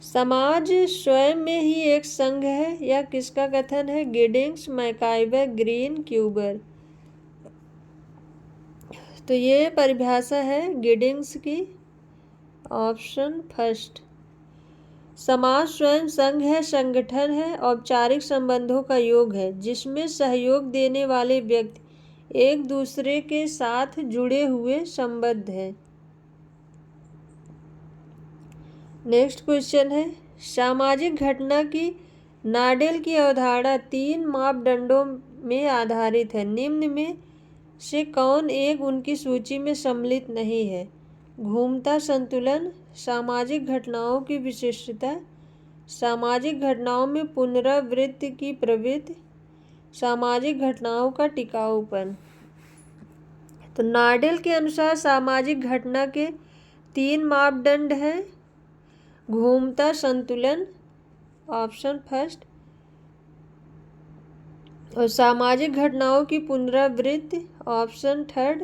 समाज स्वयं में ही एक संघ है, यह किसका कथन है? Giddings, MacIver, green, क्यूबर। तो ये परिभाषा है गिडिंग्स की, ऑप्शन फर्स्ट। समाज स्वयं संघ है, संगठन है, औपचारिक संबंधों का योग है जिसमें सहयोग देने वाले व्यक्ति एक दूसरे के साथ जुड़े हुए संबद्ध हैं। नेक्स्ट क्वेश्चन है, सामाजिक घटना की नाडेल की अवधारणा 3 मापदंडों में आधारित है। निम्न में से कौन एक उनकी सूची में सम्मिलित नहीं है? घूमता संतुलन, सामाजिक घटनाओं की विशिष्टता, सामाजिक घटनाओं में पुनरावृत्ति की प्रवृत्ति, सामाजिक घटनाओं का टिकाऊपन। तो नाडेल के अनुसार सामाजिक घटना के 3 मापदंड हैं। घूमता संतुलन ऑप्शन फर्स्ट, और सामाजिक घटनाओं की पुनरावृत्ति ऑप्शन थर्ड,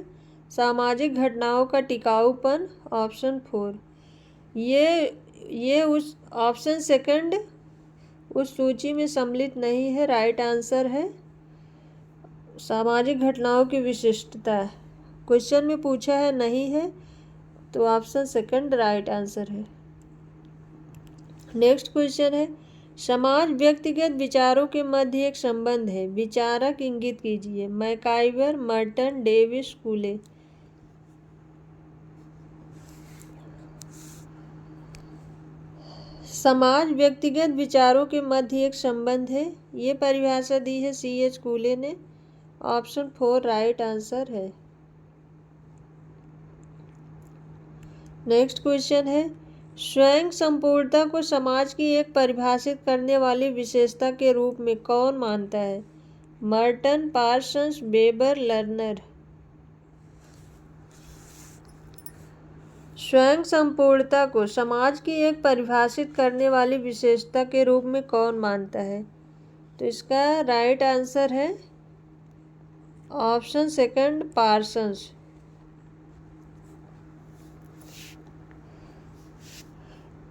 सामाजिक घटनाओं का टिकाऊपन ऑप्शन 4। ये उस ऑप्शन सेकंड उस सूची में सम्मिलित नहीं है। राइट आंसर है सामाजिक घटनाओं की विशिष्टता। क्वेश्चन में पूछा है नहीं है, तो ऑप्शन सेकंड राइट आंसर है। नेक्स्ट क्वेश्चन है, समाज व्यक्तिगत विचारों के मध्य एक संबंध है। विचारक इंगित कीजिए। MacIver, Merton, Davis, कूले। समाज व्यक्तिगत विचारों के मध्य एक संबंध है, ये परिभाषा दी है C.H. कूले ने। ऑप्शन 4 राइट आंसर है। नेक्स्ट क्वेश्चन है, स्वयं संपूर्णता को समाज की एक परिभाषित करने वाली विशेषता के रूप में कौन मानता है? Merton, Parsons, weber, learner. स्वयं संपूर्णता को समाज की एक परिभाषित करने वाली विशेषता के रूप में कौन मानता है? तो इसका राइट आंसर है ऑप्शन सेकंड, पार्सन्स।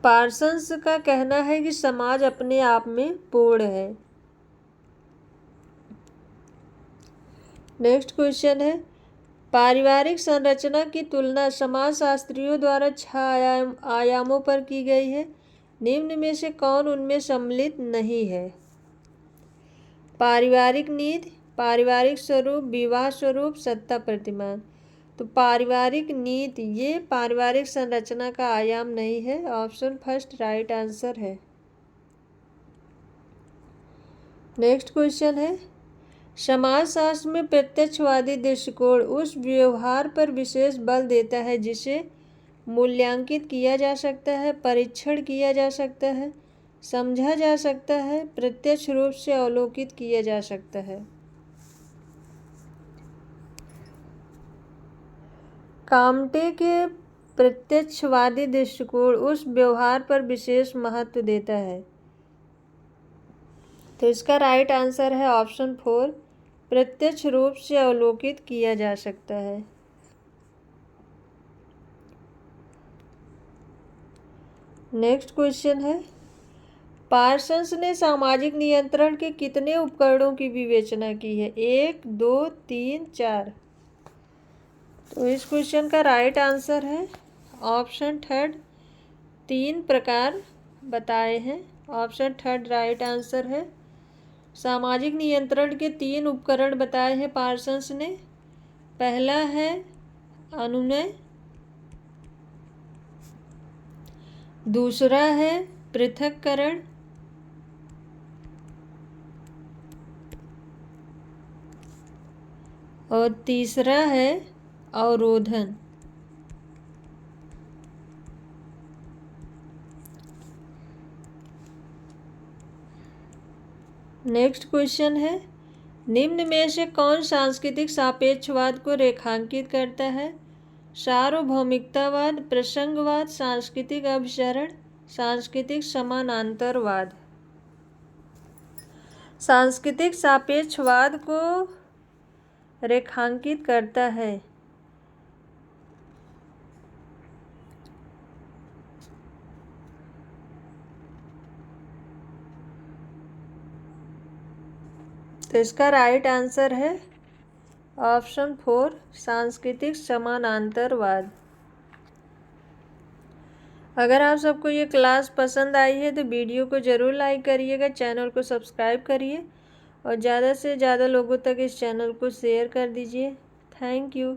पार्सन्स का कहना है कि समाज अपने आप में पूर्ण है। नेक्स्ट क्वेश्चन है, पारिवारिक संरचना की तुलना समाजशास्त्रियों द्वारा 6 आयामों पर की गई है। निम्न में से कौन उनमें सम्मिलित नहीं है? पारिवारिक नीति, पारिवारिक स्वरूप, विवाह स्वरूप, सत्ता प्रतिमान। तो पारिवारिक नीति ये पारिवारिक संरचना का आयाम नहीं है। ऑप्शन फर्स्ट राइट आंसर है। नेक्स्ट क्वेश्चन है, समाजशास्त्र में प्रत्यक्षवादी दृष्टिकोण उस व्यवहार पर विशेष बल देता है जिसे मूल्यांकित किया जा सकता है, परीक्षण किया जा सकता है, समझा जा सकता है, प्रत्यक्ष रूप से अवलोकित किया जा सकता है। काम्टे के प्रत्यक्षवादी दृष्टिकोण उस व्यवहार पर विशेष महत्व देता है। तो इसका राइट आंसर है ऑप्शन 4, प्रत्यक्ष रूप से अवलोकित किया जा सकता है। नेक्स्ट क्वेश्चन है, पार्सन्स ने सामाजिक नियंत्रण के कितने उपकरणों की विवेचना की है? 1, 2, 3, 4। तो इस क्वेश्चन का राइट आंसर है ऑप्शन थर्ड, 3 प्रकार बताए हैं। ऑप्शन थर्ड राइट आंसर है। सामाजिक नियंत्रण के 3 उपकरण बताए हैं पार्सन्स ने। पहला है अनुनय, दूसरा है पृथक्करण, और तीसरा है अवरोधन। नेक्स्ट क्वेश्चन है, निम्न में से कौन सांस्कृतिक सापेक्षवाद को रेखांकित करता है? सार्वभौमिकतावाद, प्रसंगवाद, सांस्कृतिक अभिसरण, सांस्कृतिक समानांतरवाद। सांस्कृतिक सापेक्षवाद को रेखांकित करता है। तो इसका राइट आंसर है ऑप्शन 4, सांस्कृतिक समानांतरवाद। अगर आप सबको ये क्लास पसंद आई है तो वीडियो को ज़रूर लाइक करिएगा, चैनल को सब्सक्राइब करिए और ज़्यादा से ज़्यादा लोगों तक इस चैनल को शेयर कर दीजिए। Thank you.